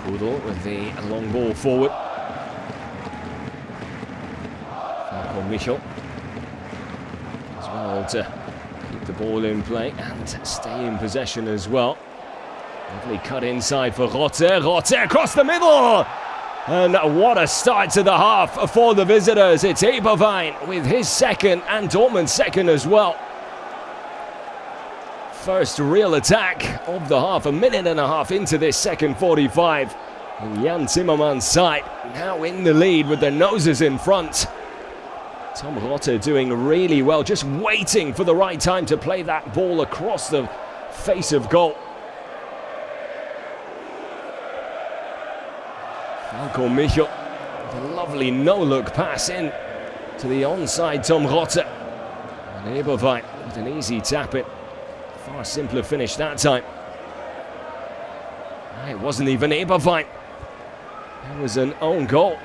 Pudel with the long ball forward. Michel as well to keep the ball in play and stay in possession as well. Lovely cut inside for Rotter. Rotter across the middle! And what a start to the half for the visitors. It's Eberwein with his second and Dortmund's second as well. First real attack of the half, a minute and a half into this second 45. And Jan Zimmermann's side now in the lead with their noses in front. Tom Rotter doing really well, just waiting for the right time to play that ball across the face of goal. Falco Michel, a lovely no-look pass in to the onside Tom Rotter. And Eberwein with an easy tap in. Far simpler finish that time. It wasn't even Eberwein. It was an own goal.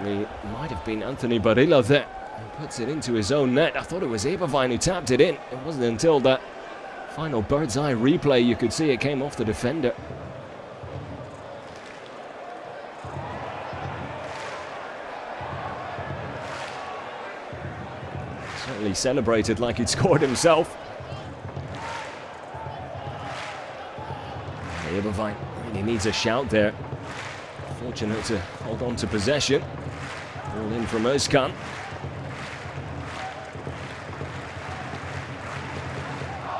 It might have been Anthony Barilla there who puts it into his own net. I thought it was Eberwein who tapped it in. It wasn't until that final bird's eye replay you could see it came off the defender. Certainly celebrated like he'd scored himself. Eberwein really needs a shout there. Fortunate to hold on to possession. Ball in from Özkan.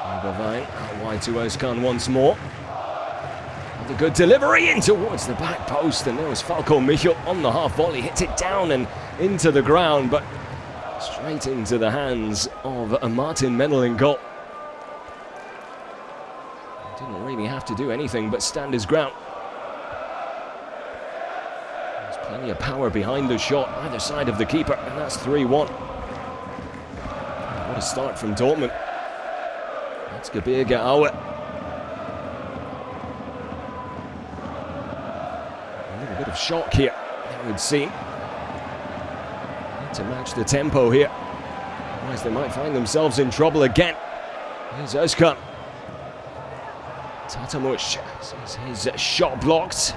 Eberwein out wide to Özkan once more. With a good delivery in towards the back post, and there was Falco Michel on the half volley, hits it down and into the ground, but straight into the hands of Martin Mennel in goal. Didn't really have to do anything but stand his ground. Plenty of power behind the shot, either side of the keeper, and that's 3-1. What a start from Dortmund. Erzgebirge Aue. A little bit of shock here, it would seem. Need to match the tempo here. Otherwise they might find themselves in trouble again. Here's Özkan. Tatamush sees his shot blocked.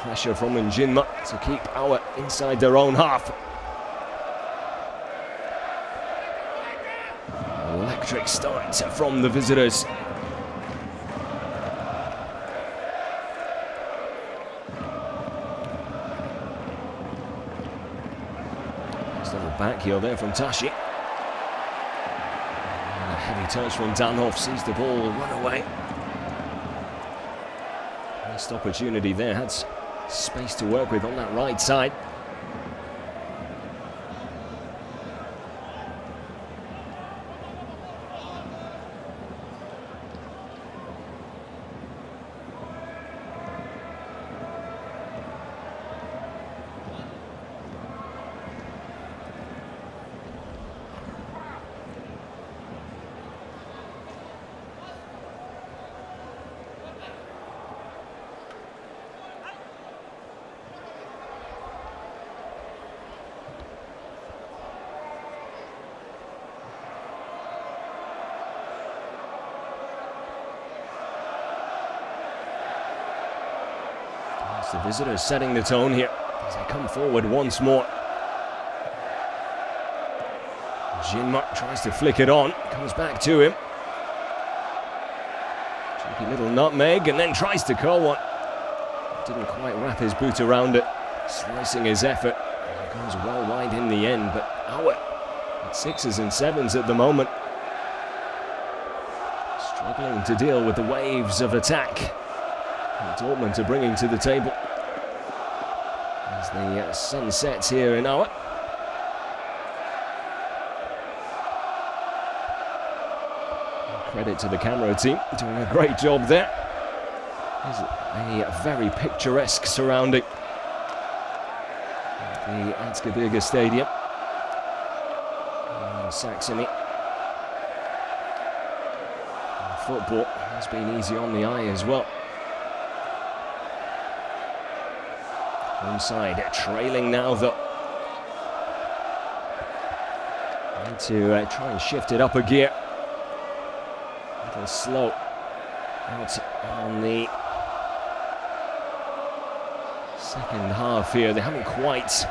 Pressure from Njinma to keep Aue inside their own half. Electric start from the visitors. Nice little back heel there from Tashi. And a heavy touch from Danhoff, sees the ball run away. Missed opportunity there, had space to work with on that right side. It's the visitors setting the tone here as they come forward once more. Jinma tries to flick it on, comes back to him. Cheeky little nutmeg and then tries to curl one. Didn't quite wrap his boot around it, slicing his effort. It goes well wide in the end, but Auer at 6s and 7s at the moment. Struggling to deal with the waves of attack that Dortmund are bringing to the table. As the sun sets here in Auer. Credit to the camera team, doing a great job there. It's a very picturesque surrounding at the Erzgebirge Stadium in Saxony. And football has been easy on the eye as well. Inside, trailing now though. Need to try and shift it up a gear. A little slow out on the second half here. They haven't quite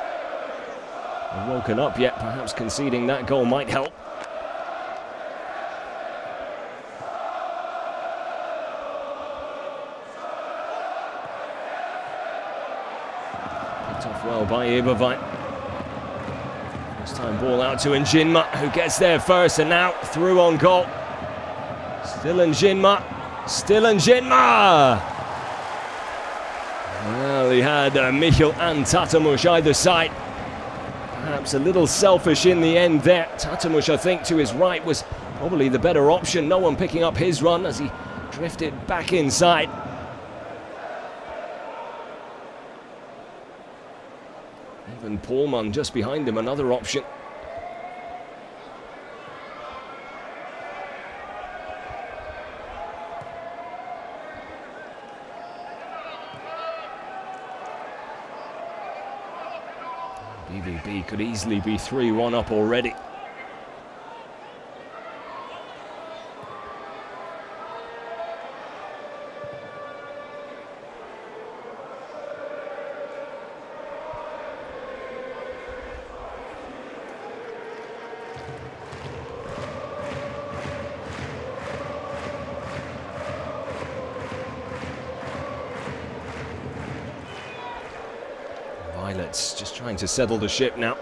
woken up yet. Perhaps conceding that goal might help. Picked off well by Eberwein. First time ball out to Njinma, who gets there first and now through on goal. Still Njinma. Still Njinma! Well, he had Michel and Tatamush either side. Perhaps a little selfish in the end there. Tatamush, I think, to his right was probably the better option. No one picking up his run as he drifted back inside. Even Paulman just behind him, another option. BVB could easily be 3-1 up already. Violets just trying to settle the ship now.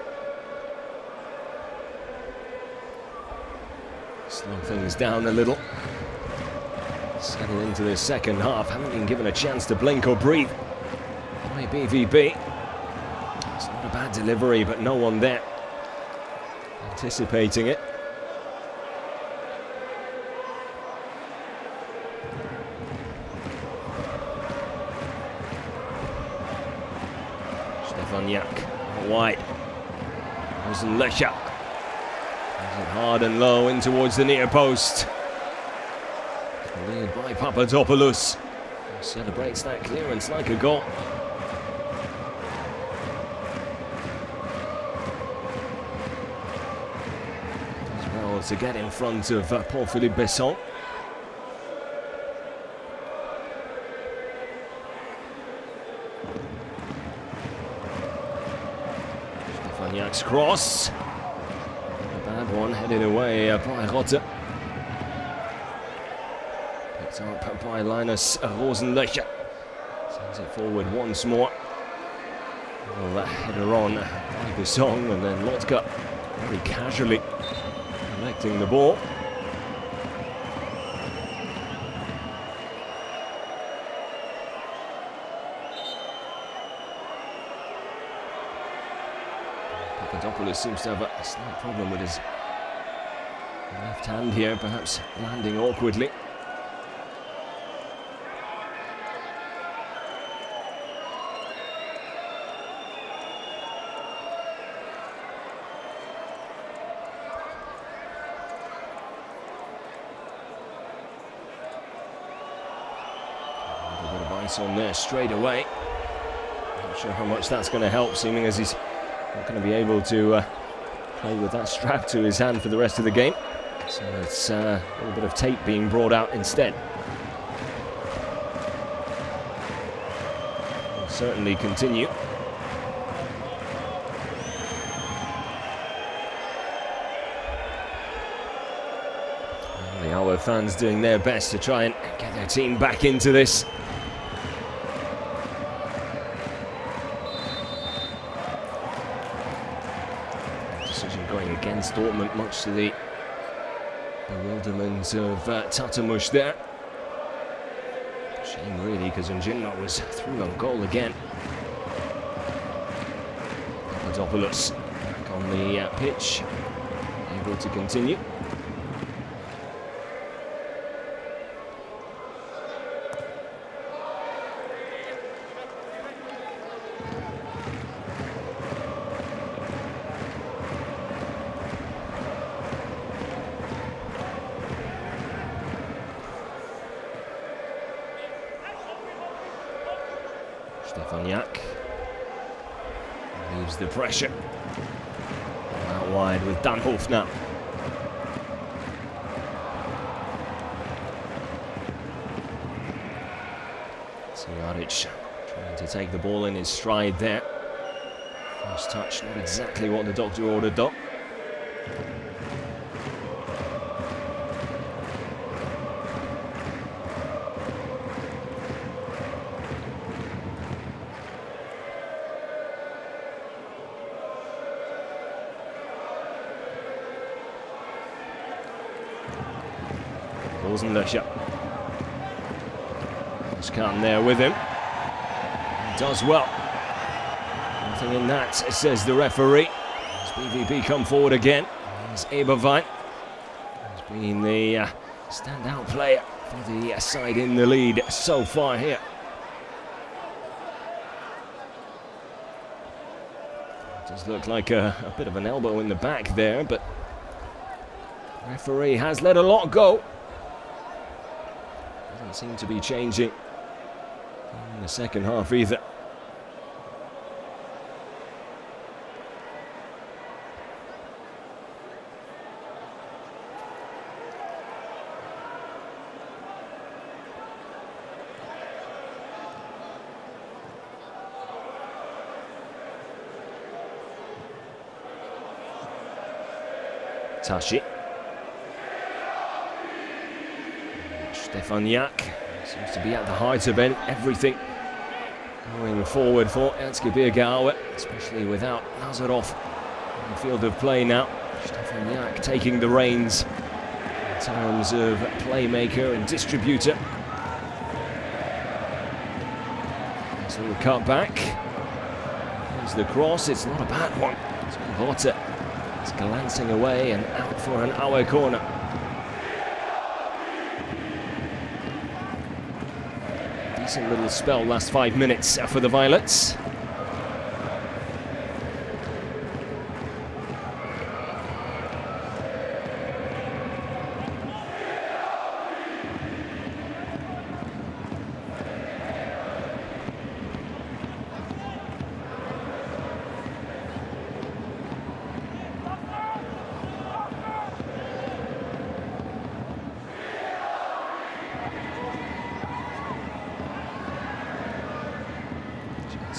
Slow things down a little. Settle into the second half. Haven't been given a chance to blink or breathe by BVB. It's not a bad delivery, but no one there anticipating it. Stefaniak wide. Rosenlöcher. Hard and low in towards the near post. Cleared by Papadopoulos. Celebrates that clearance like a goal. As well to get in front of Paul-Philippe Besson. Stefaniak's cross. Bad one, headed away by Rotte. Picked up by Linus Rosenlöcher. Sends it forward once more. Well, that header on by Besson, and then Lotka very casually collecting the ball. Papadopoulos seems to have a slight problem with his left hand here, perhaps landing awkwardly. A little bit of ice on there straight away. Not sure how much that's going to help, seeming as he's not going to be able to play with that strap to his hand for the rest of the game. So it's a little bit of tape being brought out instead. certainly continue. The Auer fans doing their best to try and get their team back into this. Decision going against Dortmund, much to the bewilderment of Tatamush there. Shame really, because Njinma was through on goal again. Papadopoulos back on the pitch, able to continue. Stefaniak leaves the pressure. Out wide with Danhof now. Sijaric trying to take the ball in his stride there. First touch, not exactly what the doctor ordered though. Löcher. Scan there with him. He does well. Nothing in that, says the referee. As BVB come forward again. Here's Eberwein. He's been the standout player for the side in the lead so far here. It does look like a bit of an elbow in the back there, but the referee has let a lot go. Doesn't seem to be changing in the second half either. Tashi. Stefaniak seems to be at the heart of everything going forward for Erzgebirge Aue, especially without Nazarov in the field of play now. Stefaniak taking the reins in terms of playmaker and distributor. Nice little cut back. Here's the cross, it's not a bad one. It's Borussia. It's glancing away and out for an Aue corner. Decent little spell last 5 minutes for the Violets.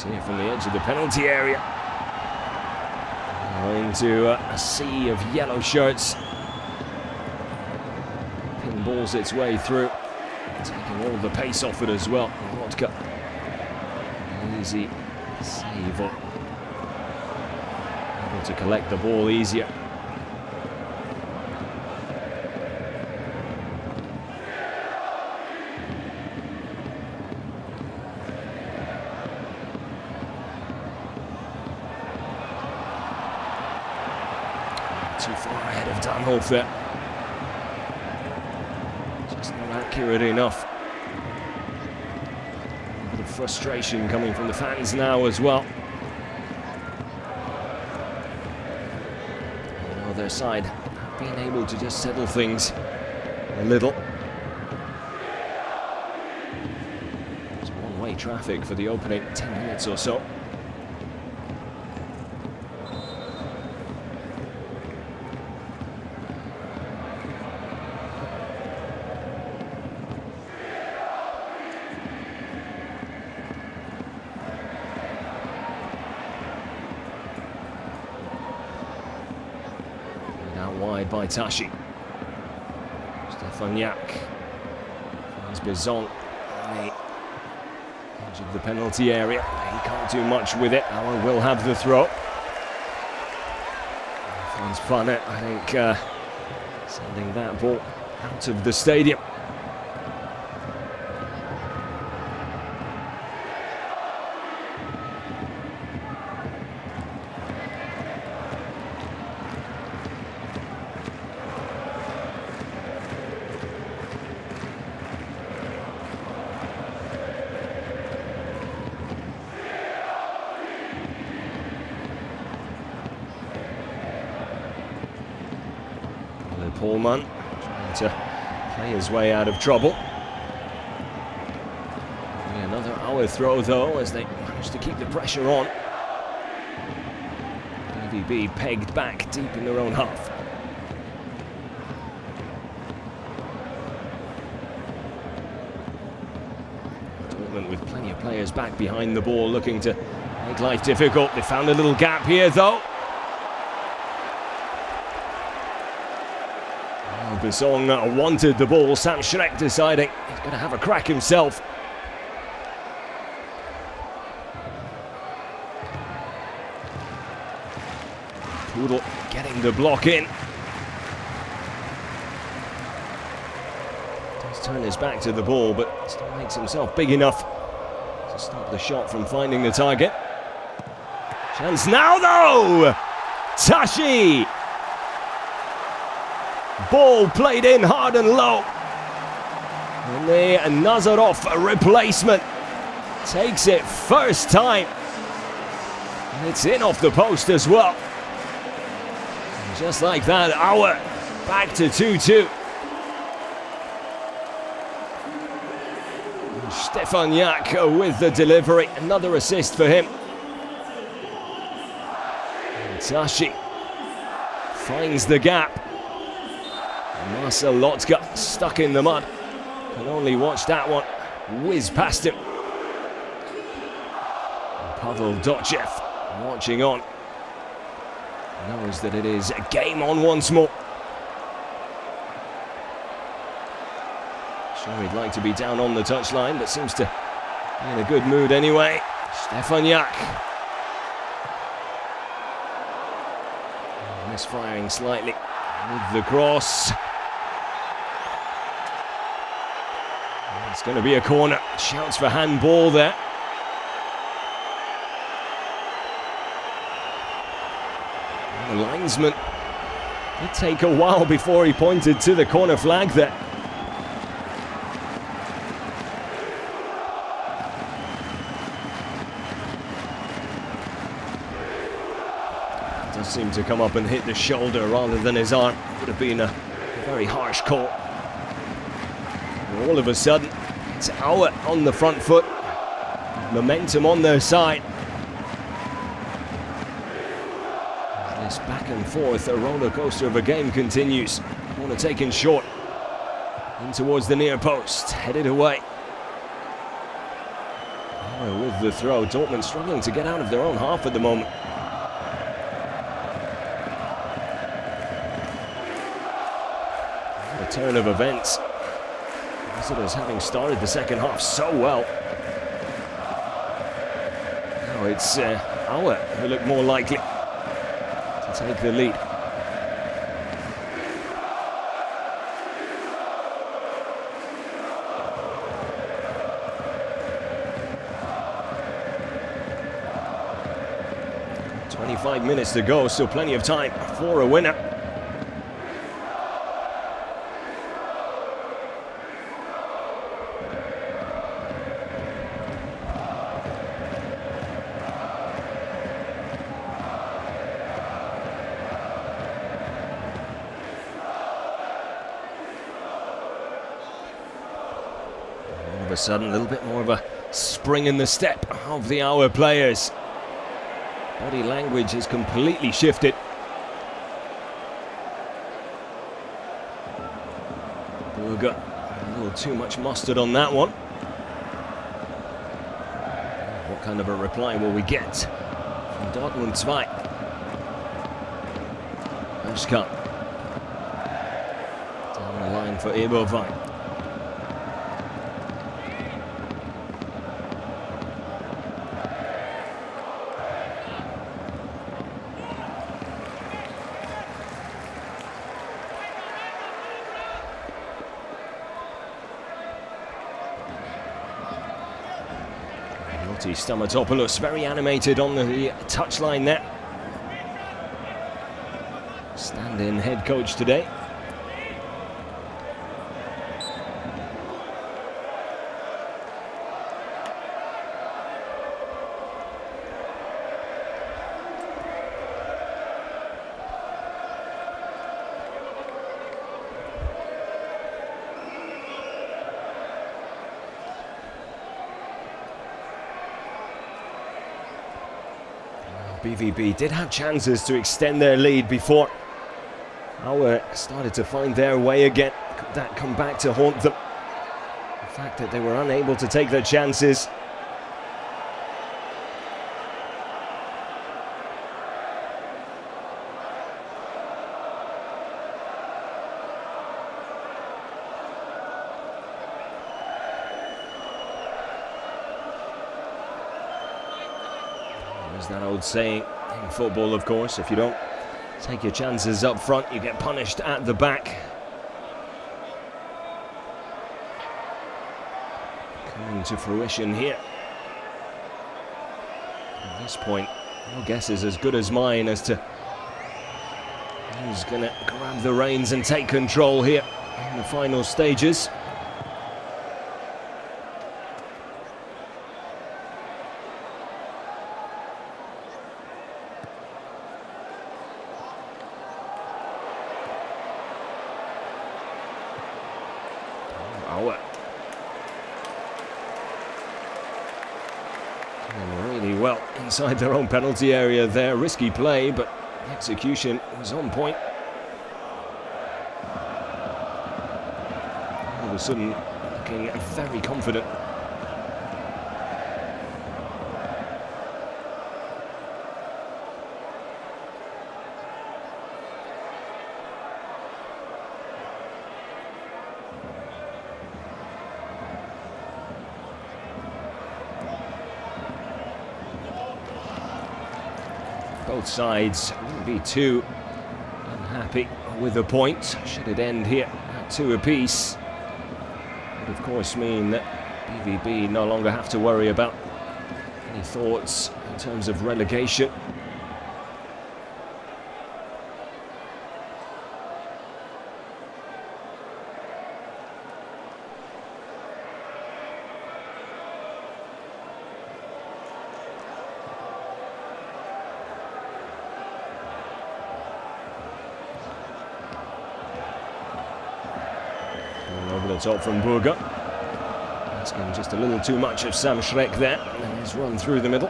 Here from the edge of the penalty area into a sea of yellow shirts. Pinballs its way through, taking all the pace off it as well. Vodka, easy save, able to collect the ball easier. Too far ahead of Danhof there. Just not accurate enough. A bit of frustration coming from the fans now as well. On their side, being able to just settle things a little. It's one-way traffic for the opening 10 minutes or so. out wide by Tashi. Stefaniak finds Bizon on the edge of the penalty area. He can't do much with it. Auer will have the throw. Finds Planet, I think, sending that ball out of the stadium. Pullman trying to play his way out of trouble. Another Auer throw though, as they manage to keep the pressure on. BVB pegged back deep in their own half. Dortmund with plenty of players back behind the ball looking to make life difficult. They found a little gap here though. Bissong wanted the ball. Sam Schreck deciding he's going to have a crack himself. Pudel getting the block in. Does turn his back to the ball, but still makes himself big enough to stop the shot from finding the target. Chance now though! Tashi! Ball played in hard and low. And the Nazarov replacement takes it first time. And it's in off the post as well. And just like that, Auer back to 2-2. Stefaniak with the delivery. Another assist for him. And Tashi finds the gap. Marcel Lotka stuck in the mud. Can only watch that one whiz past him. And Pavel Dotchev watching on. Knows that it is a game on once more. Sure he'd like to be down on the touchline, but seems to be in a good mood anyway. Stefaniak. Misfiring slightly with the cross. It's going to be a corner. Shouts for handball there. And the linesman did take a while before he pointed to the corner flag there. It does seem to come up and hit the shoulder rather than his arm. Would have been a very harsh call. And all of a sudden, it's Auer on the front foot. Momentum on their side. This back and forth, a roller coaster of a game continues. Corner taken short. In towards the near post, headed away. Auer with the throw. Dortmund struggling to get out of their own half at the moment. What a turn of events. Visitors having started the second half so well. Now it's Auer who look more likely to take the lead. "25 minutes to go, still plenty of time for a winner." All of a sudden, a little bit more of a spring in the step of the Auer players. Body language has completely shifted. Burger, a little too much mustard on that one. What kind of a reply will we get from Dortmund 2? Özkan. and for Eberwein. Stamatopoulos very animated on the touchline there. Stand-in head coach today. BVB did have chances to extend their lead before Auer started to find their way again. Could that come back to haunt them? The fact that they were unable to take their chances. There's that old saying in football, of course, if you don't take your chances up front, you get punished at the back. Coming to fruition here. At this point, your guess is as good as mine as to who's going to grab the reins and take control here in the final stages. Really well inside their own penalty area there. Risky play, but the execution was on point. All of a sudden, looking very confident. Both sides wouldn't be too unhappy with the point. Should it end here at 2 apiece, would of course mean that BVB no longer have to worry about any thoughts in terms of relegation. Over the top from Burger. Asking just a little too much of Sam Schreck there. And he's run through the middle.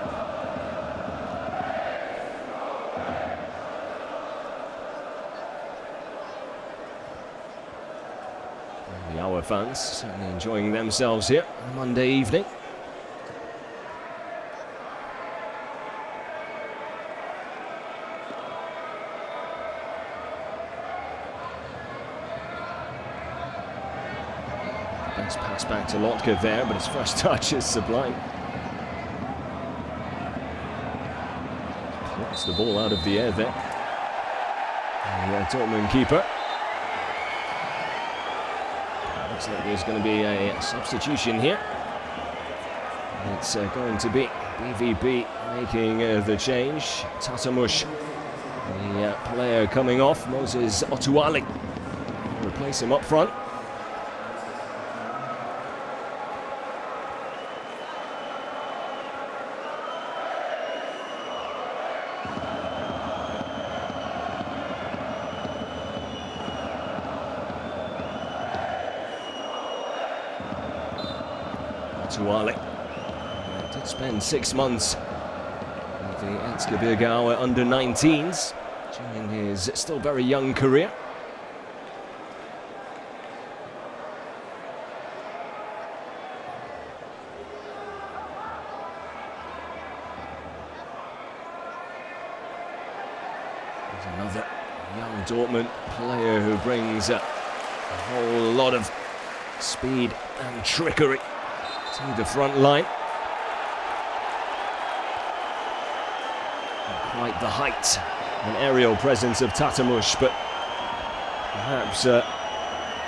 The Auer fans certainly enjoying themselves here on Monday evening. Nice pass back to Lotka there, but his first touch is sublime. Plucks the ball out of the air there. The Dortmund keeper. Looks like there's going to be a substitution here. It's going to be BVB making the change. Tatamush, the player coming off, Moses Otuali, replace him up front. Otuali did spend 6 months with the Erzgebirge under 19s during his still very young career. There's another young Dortmund player who brings A whole lot of speed and trickery to the front line. Not quite the height and aerial presence of Tatamush, but perhaps a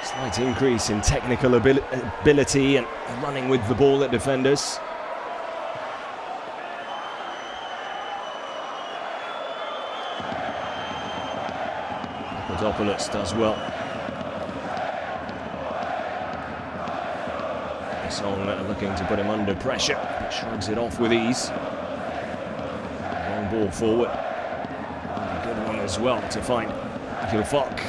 slight increase in technical ability and running with the ball at defenders. Papadopoulos does well. Song looking to put him under pressure, but shrugs it off with ease. Long ball forward. A good one as well to find Gilfok.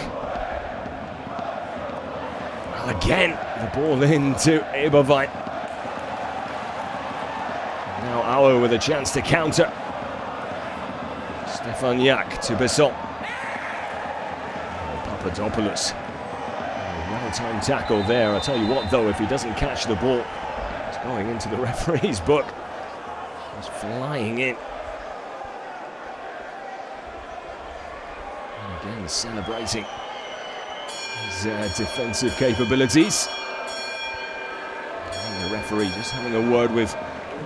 Again, the ball into Eberwein. Now Auer with a chance to counter. Stefaniak to Besson. Papadopoulos. Well-timed tackle there. I'll tell you what, though, if he doesn't catch the ball, it's going into the referee's book. It's flying in. And again, celebrating his defensive capabilities. And the referee just having a word with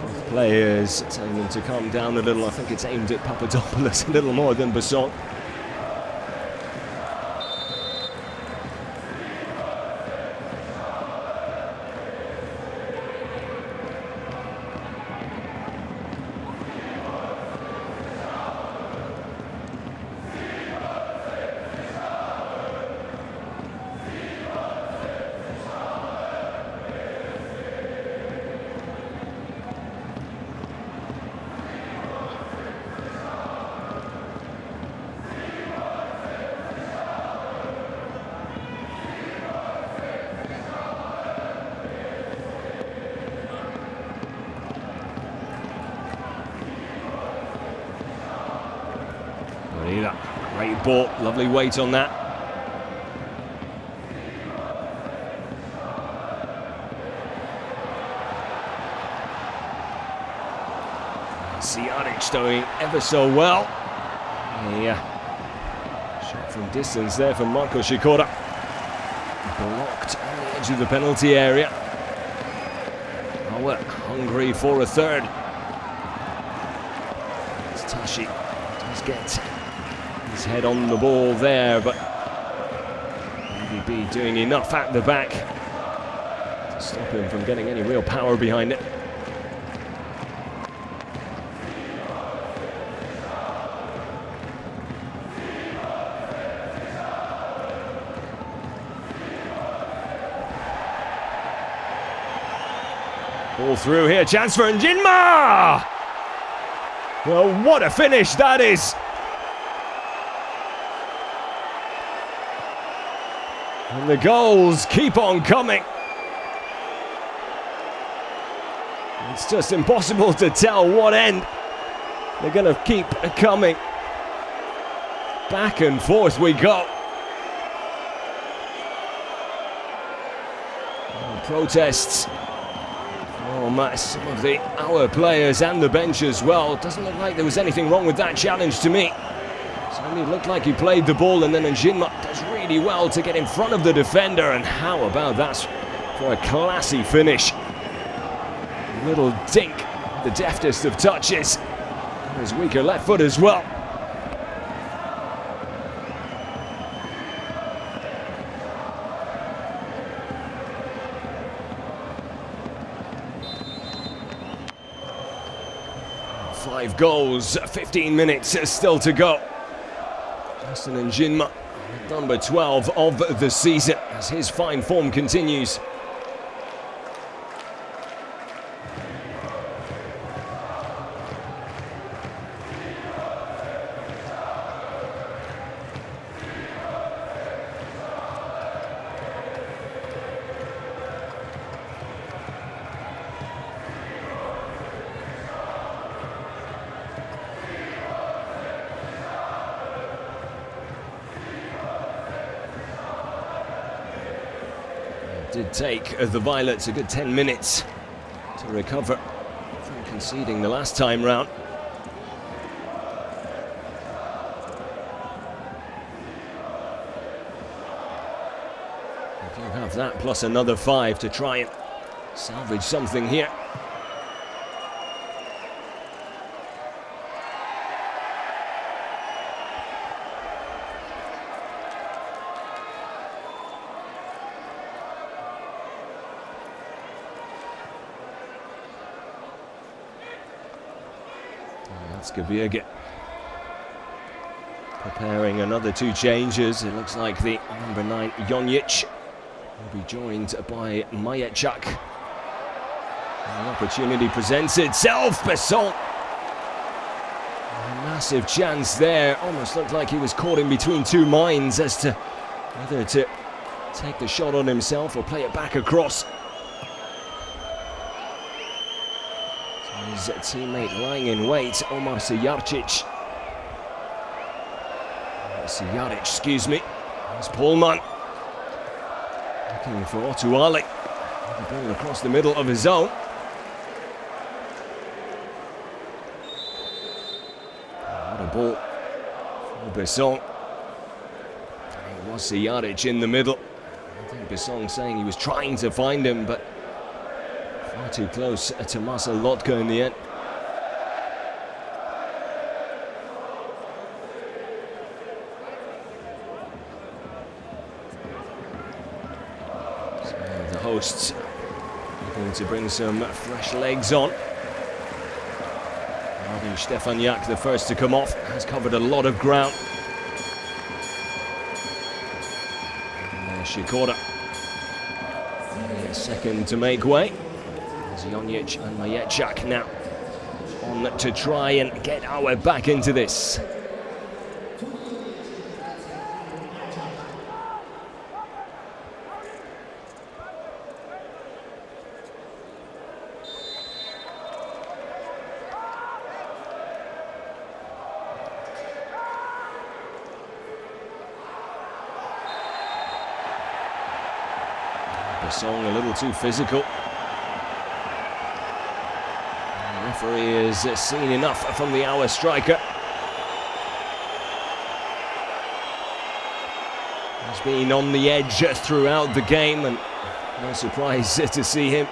both players, telling them to calm down a little. I think it's aimed at Papadopoulos a little more than Besson. Great ball, lovely weight on that. Siaric doing ever so well. Yeah, shot from distance there from Marco Shikora. Blocked on the edge of the penalty area. Auer hungry for a third. It's Tashi does get his head on the ball there, but BVB doing enough at the back to stop him from getting any real power behind it. Ball through here, chance for Njinma! Well, what a finish that is! And the goals keep on coming. It's just impossible to tell what end they're going to keep coming. Back and forth we go. Protests from some of our players and the bench as well. Doesn't look like there was anything wrong with that challenge to me. Certainly looked like he played the ball, and then Njinma does really well to get in front of the defender. And how about that for a classy finish? A little dink, the deftest of touches. His weaker left foot as well. Five goals, 15 minutes still to go. Justin Njinma, number 12 of the season, as his fine form continues. Did take the Violets a good 10 minutes to recover from conceding the last time round. You have that plus another 5 to try and salvage something here. Erzgebirge preparing another 2 changes. It looks like the number 9 Jonic will be joined by Majechak. The opportunity presents itself. Besson. A massive chance there. Almost looked like he was caught in between 2 minds as to whether to take the shot on himself or play it back across. His teammate lying in wait, Omar Sijaric. Excuse me. There's Pullman. Looking for Otuali. The ball across the middle of his own. What a ball for Besson. It was Sijaric in the middle. I think Besson saying he was trying to find him, but far too close to Marcel Lotka in the end. So the hosts looking to bring some fresh legs on. Marvin Stefaniak, the first to come off, has covered a lot of ground. And there's Shikora, second to make way. Jonic and Majechak now on to try and get our back into this. Besson a little too physical. The referee has seen enough from the hour striker. He's been on the edge throughout the game, and no surprise to see him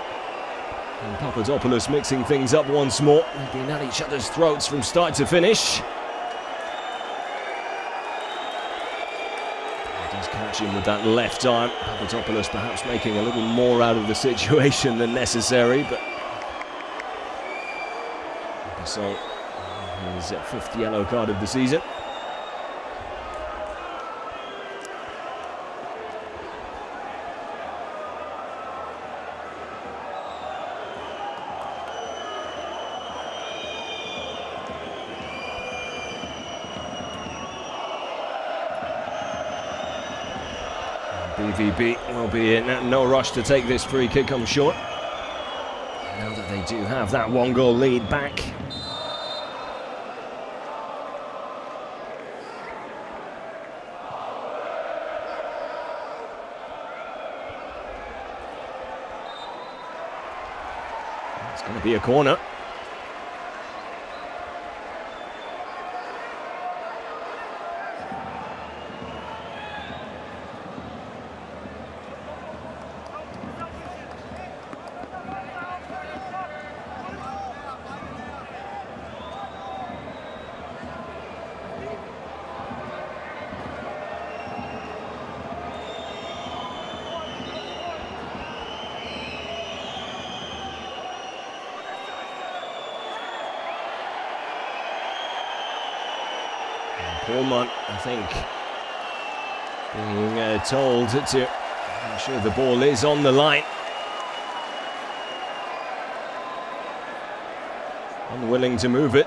and Papadopoulos mixing things up once more. They've been at each other's throats from start to finish. He does catch him with that left arm. Papadopoulos perhaps making a little more out of the situation than necessary, but so his 5th yellow card of the season. BVB will be in no rush to take this free kick, I'm sure. Now that they do have that 1-goal lead back. It's going to be a corner. Pullman, I think, being told to make sure the ball is on the line. Unwilling to move it.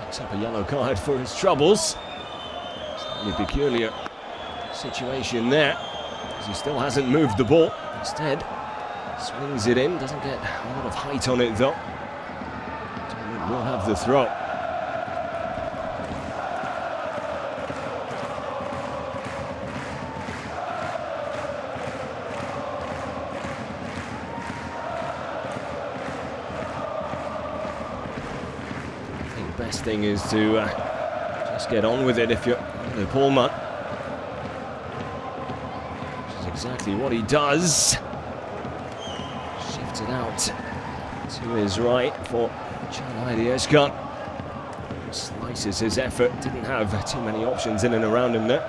Picks up a yellow card for his troubles. Slightly peculiar situation there, because he still hasn't moved the ball. Instead, swings it in, doesn't get a lot of height on it though. We'll have the throw. I think the best thing is to just get on with it if you're the Pullman. exactly what he does. Shifted out to his right for Erzgebirge. Slices his effort, didn't have too many options in and around him there.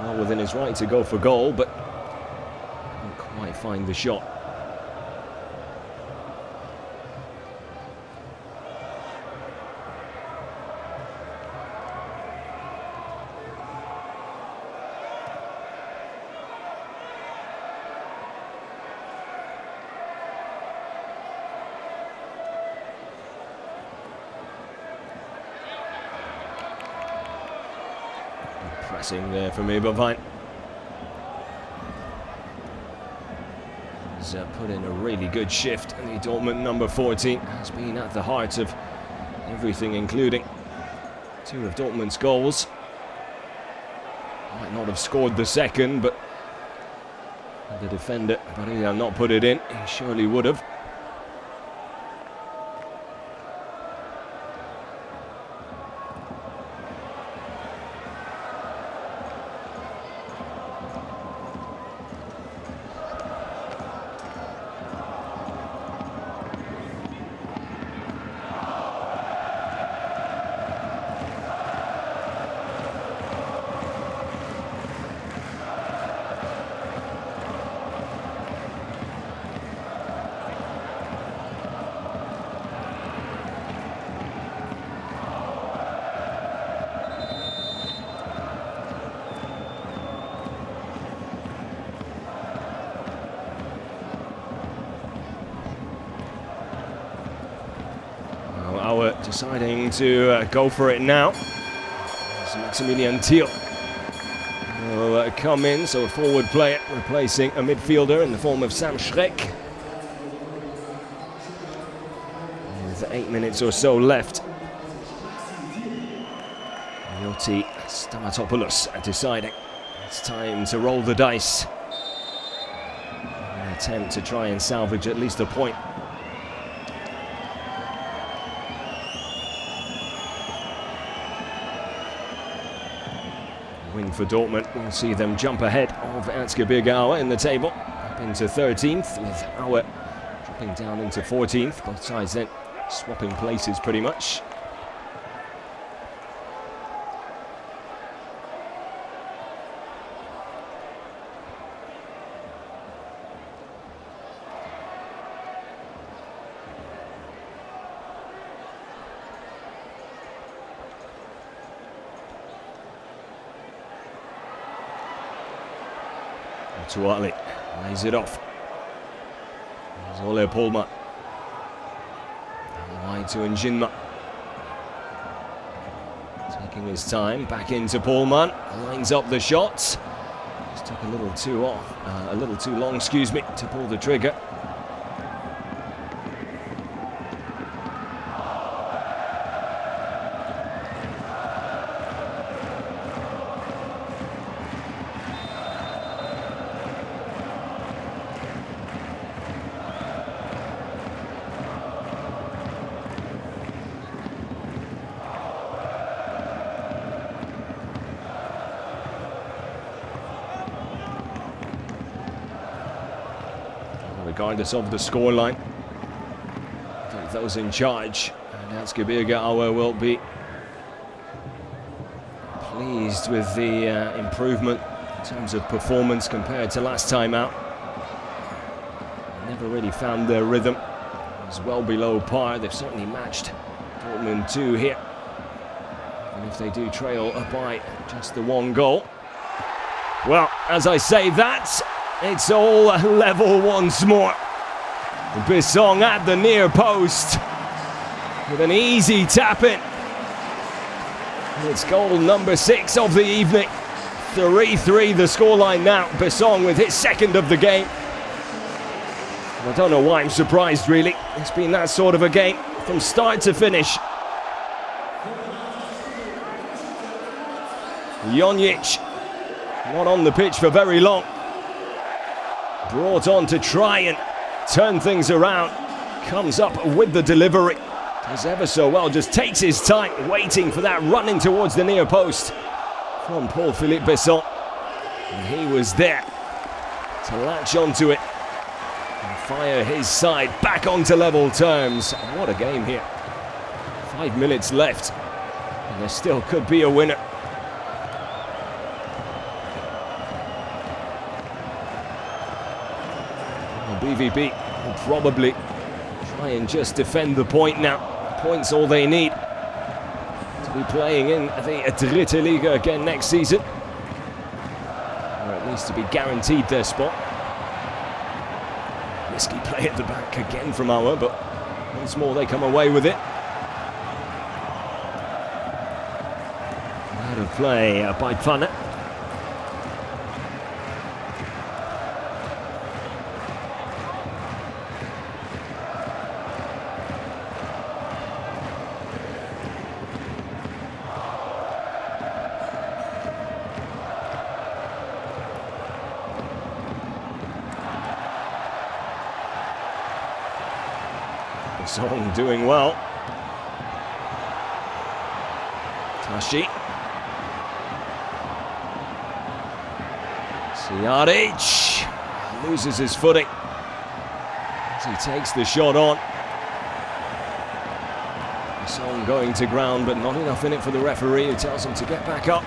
Well within his right to go for goal, but couldn't quite find the shot. Pressing there from Erzgebirge. He's put in a really good shift, and the Dortmund number 14 has been at the heart of everything, including 2 of Dortmund's goals. Might not have scored the second, but the defender, but he had not put it in. He surely would have. Deciding to go for it now. Maximilian Thiel will come in, so a forward player replacing a midfielder in the form of Sam Schreck. With 8 minutes or so left, Yoti Stamatopoulos deciding it's time to roll the dice. An attempt to try and salvage at least a point. Win for Dortmund will see them jump ahead of Erzgebirge in the table, up into 13th, with Auer dropping down into 14th. Both sides then swapping places pretty much. Tuali lays it off. There's Ole Pohlmann. Wide to Njinma. Taking his time, back into Pohlmann. Lines up the shots. Just took a little too long, excuse me, to pull the trigger. Regardless of the scoreline, I think those in charge and Erzgebirge will be pleased with the improvement in terms of performance compared to last time out. Never really found their rhythm. It was well below par. They've certainly matched Dortmund 2 here. And if they do trail by just the 1 goal, well, as I say that, it's all level once more. Bissong at the near post with an easy tap in. It's goal number 6 of the evening. 3-3 the scoreline now. Bissong with his 2nd of the game. I don't know why I'm surprised, really. It's been that sort of a game from start to finish. Jonic not on the pitch for very long. Brought on to try and turn things around. Comes up with the delivery. Does ever so well, just takes his time, waiting for that run in towards the near post from Paul-Philippe Bissong. And he was there to latch onto it and fire his side back onto level terms. What a game here. 5 minutes left, and there still could be a winner. Well, BVB will probably try and just defend the point now. Points all they need to be playing in the Dritte Liga again next season, or at least to be guaranteed their spot. Risky play at the back again from Auer, but once more they come away with it. Out of play by Pfanne. Song doing well. Tashi. Sijaric loses his footing as he takes the shot on. Song going to ground, but not enough in it for the referee, who tells him to get back up.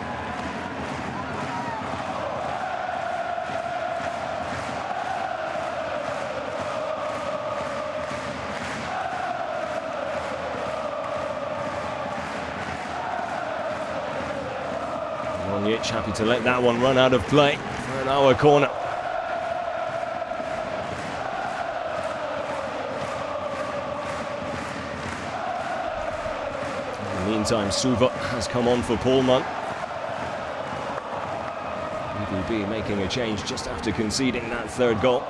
Happy to let that one run out of play for an Auer corner. In the meantime, Suva has come on for Pohlmann. BVB making a change just after conceding that third goal.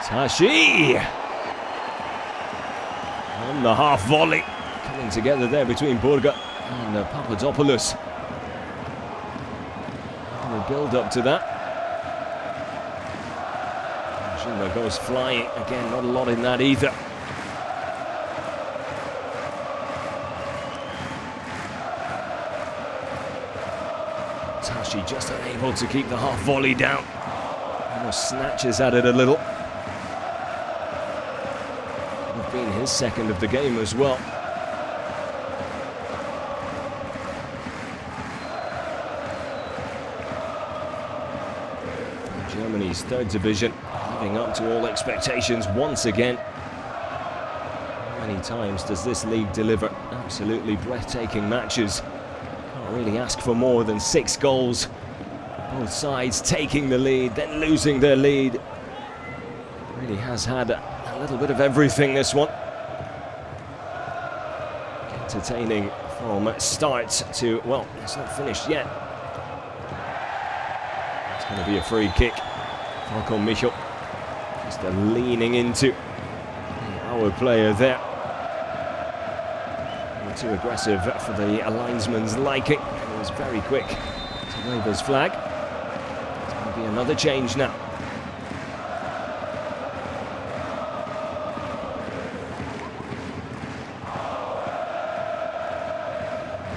Tashi! On the half volley, coming together there between Burga and Papadopoulos. And the build up to that. Jimba goes flying again, not a lot in that either. Tashi just unable to keep the half volley down. Almost snatches at it a little. Been his second of the game as well. Germany's third division living up to all expectations once again. How many times does this league deliver absolutely breathtaking matches? Can't really ask for more than 6 goals. Both sides taking the lead, then losing their lead. Really has had a little bit of everything, this one. Entertaining from start to, well, it's not finished yet. It's going to be a free kick. Falco Michel just leaning into the Auer player there. Not too aggressive for the linesman's liking. He was very quick to wave his flag. It's going to be another change now.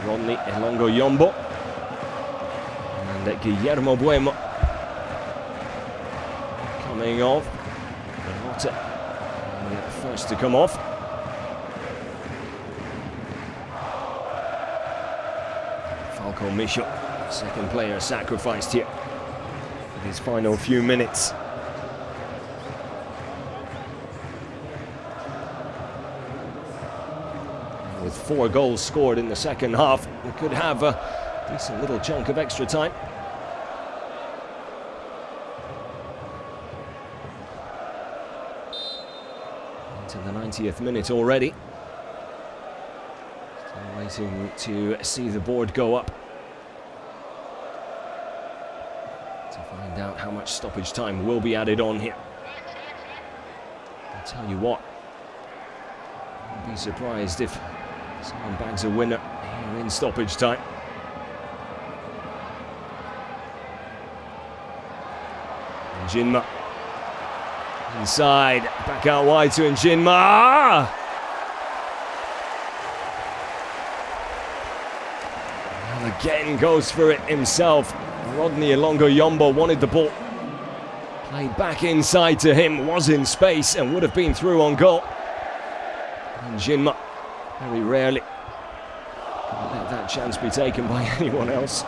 Rodney Elongo Yombo and Guillermo Bueno coming off. Not first to come off. Falco Michel, second player sacrificed here for his final few minutes. With 4 goals scored in the second half, we could have a decent little chunk of extra time. Into the 90th minute already. Still waiting to see the board go up to find out how much stoppage time will be added on here. I'll tell you what, I'd be surprised if someone bags a winner here in stoppage time. Njinma inside, back out wide to Njinma. And the again goes for it himself. Rodney Elongo-Yombo wanted the ball played back inside to him, was in space and would have been through on goal. And Jinma very rarely let that chance be taken by anyone else.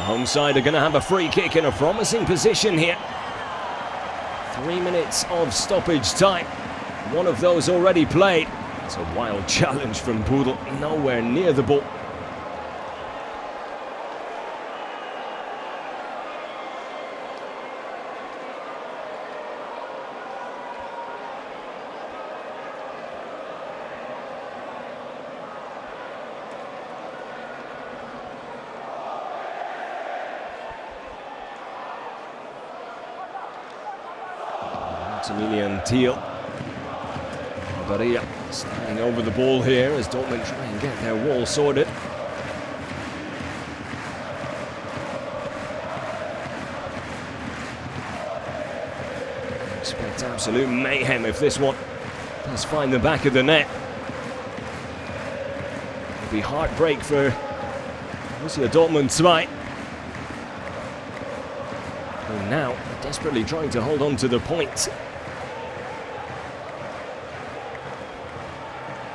Home side are going to have a free kick in a promising position here. 3 minutes of stoppage time. One of those already played. It's a wild challenge from Pudel. Nowhere near the ball. Maximilian Thiel. Borussia standing over the ball here as Dortmund try and get their wall sorted. Expect absolute mayhem if this one does find the back of the net. It'll be heartbreak for Borussia Dortmund 2. And now desperately trying to hold on to the point.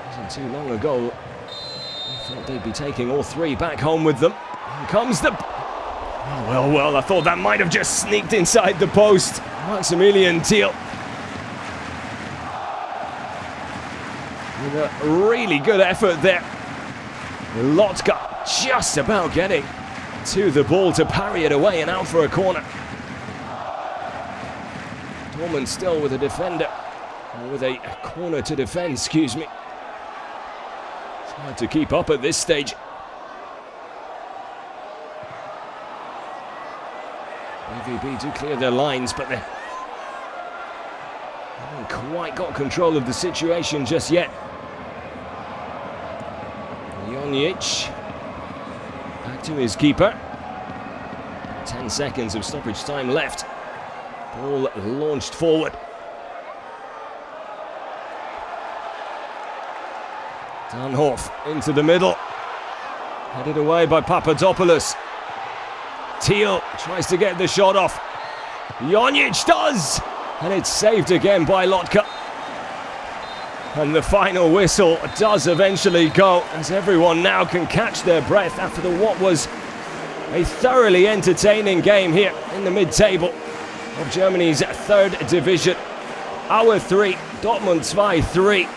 Wasn't too long ago I thought they'd be taking all 3 back home with them. Here comes the... Oh, well, I thought that might have just sneaked inside the post. Maximilian Thiel with a really good effort there. Lotka just about getting to the ball to parry it away and out for a corner. Dortmund still with a defender, or with a corner to defend, excuse me. It's hard to keep up at this stage. BVB do clear their lines, but they haven't quite got control of the situation just yet. Jonic back to his keeper. 10 seconds of stoppage time left. Ball launched forward. Danhoff into the middle. Headed away by Papadopoulos. Thiel tries to get the shot off. Jonic does! And it's saved again by Lotka. And the final whistle does eventually go, as everyone now can catch their breath after what was a thoroughly entertaining game here in the mid-table of Germany's 3rd division. Our 3, Dortmund 2 3.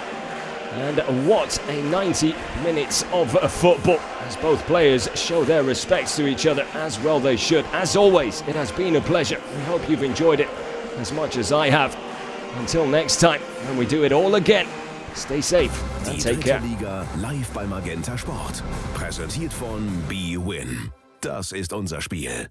And what a 90 minutes of football, as both players show their respects to each other, as well they should. As always, it has been a pleasure. We hope you've enjoyed it as much as I have. Until next time, when we do it all again, stay safe and take care. Liga live bei Magenta Sport. Präsentiert von BWin. Das ist unser Spiel.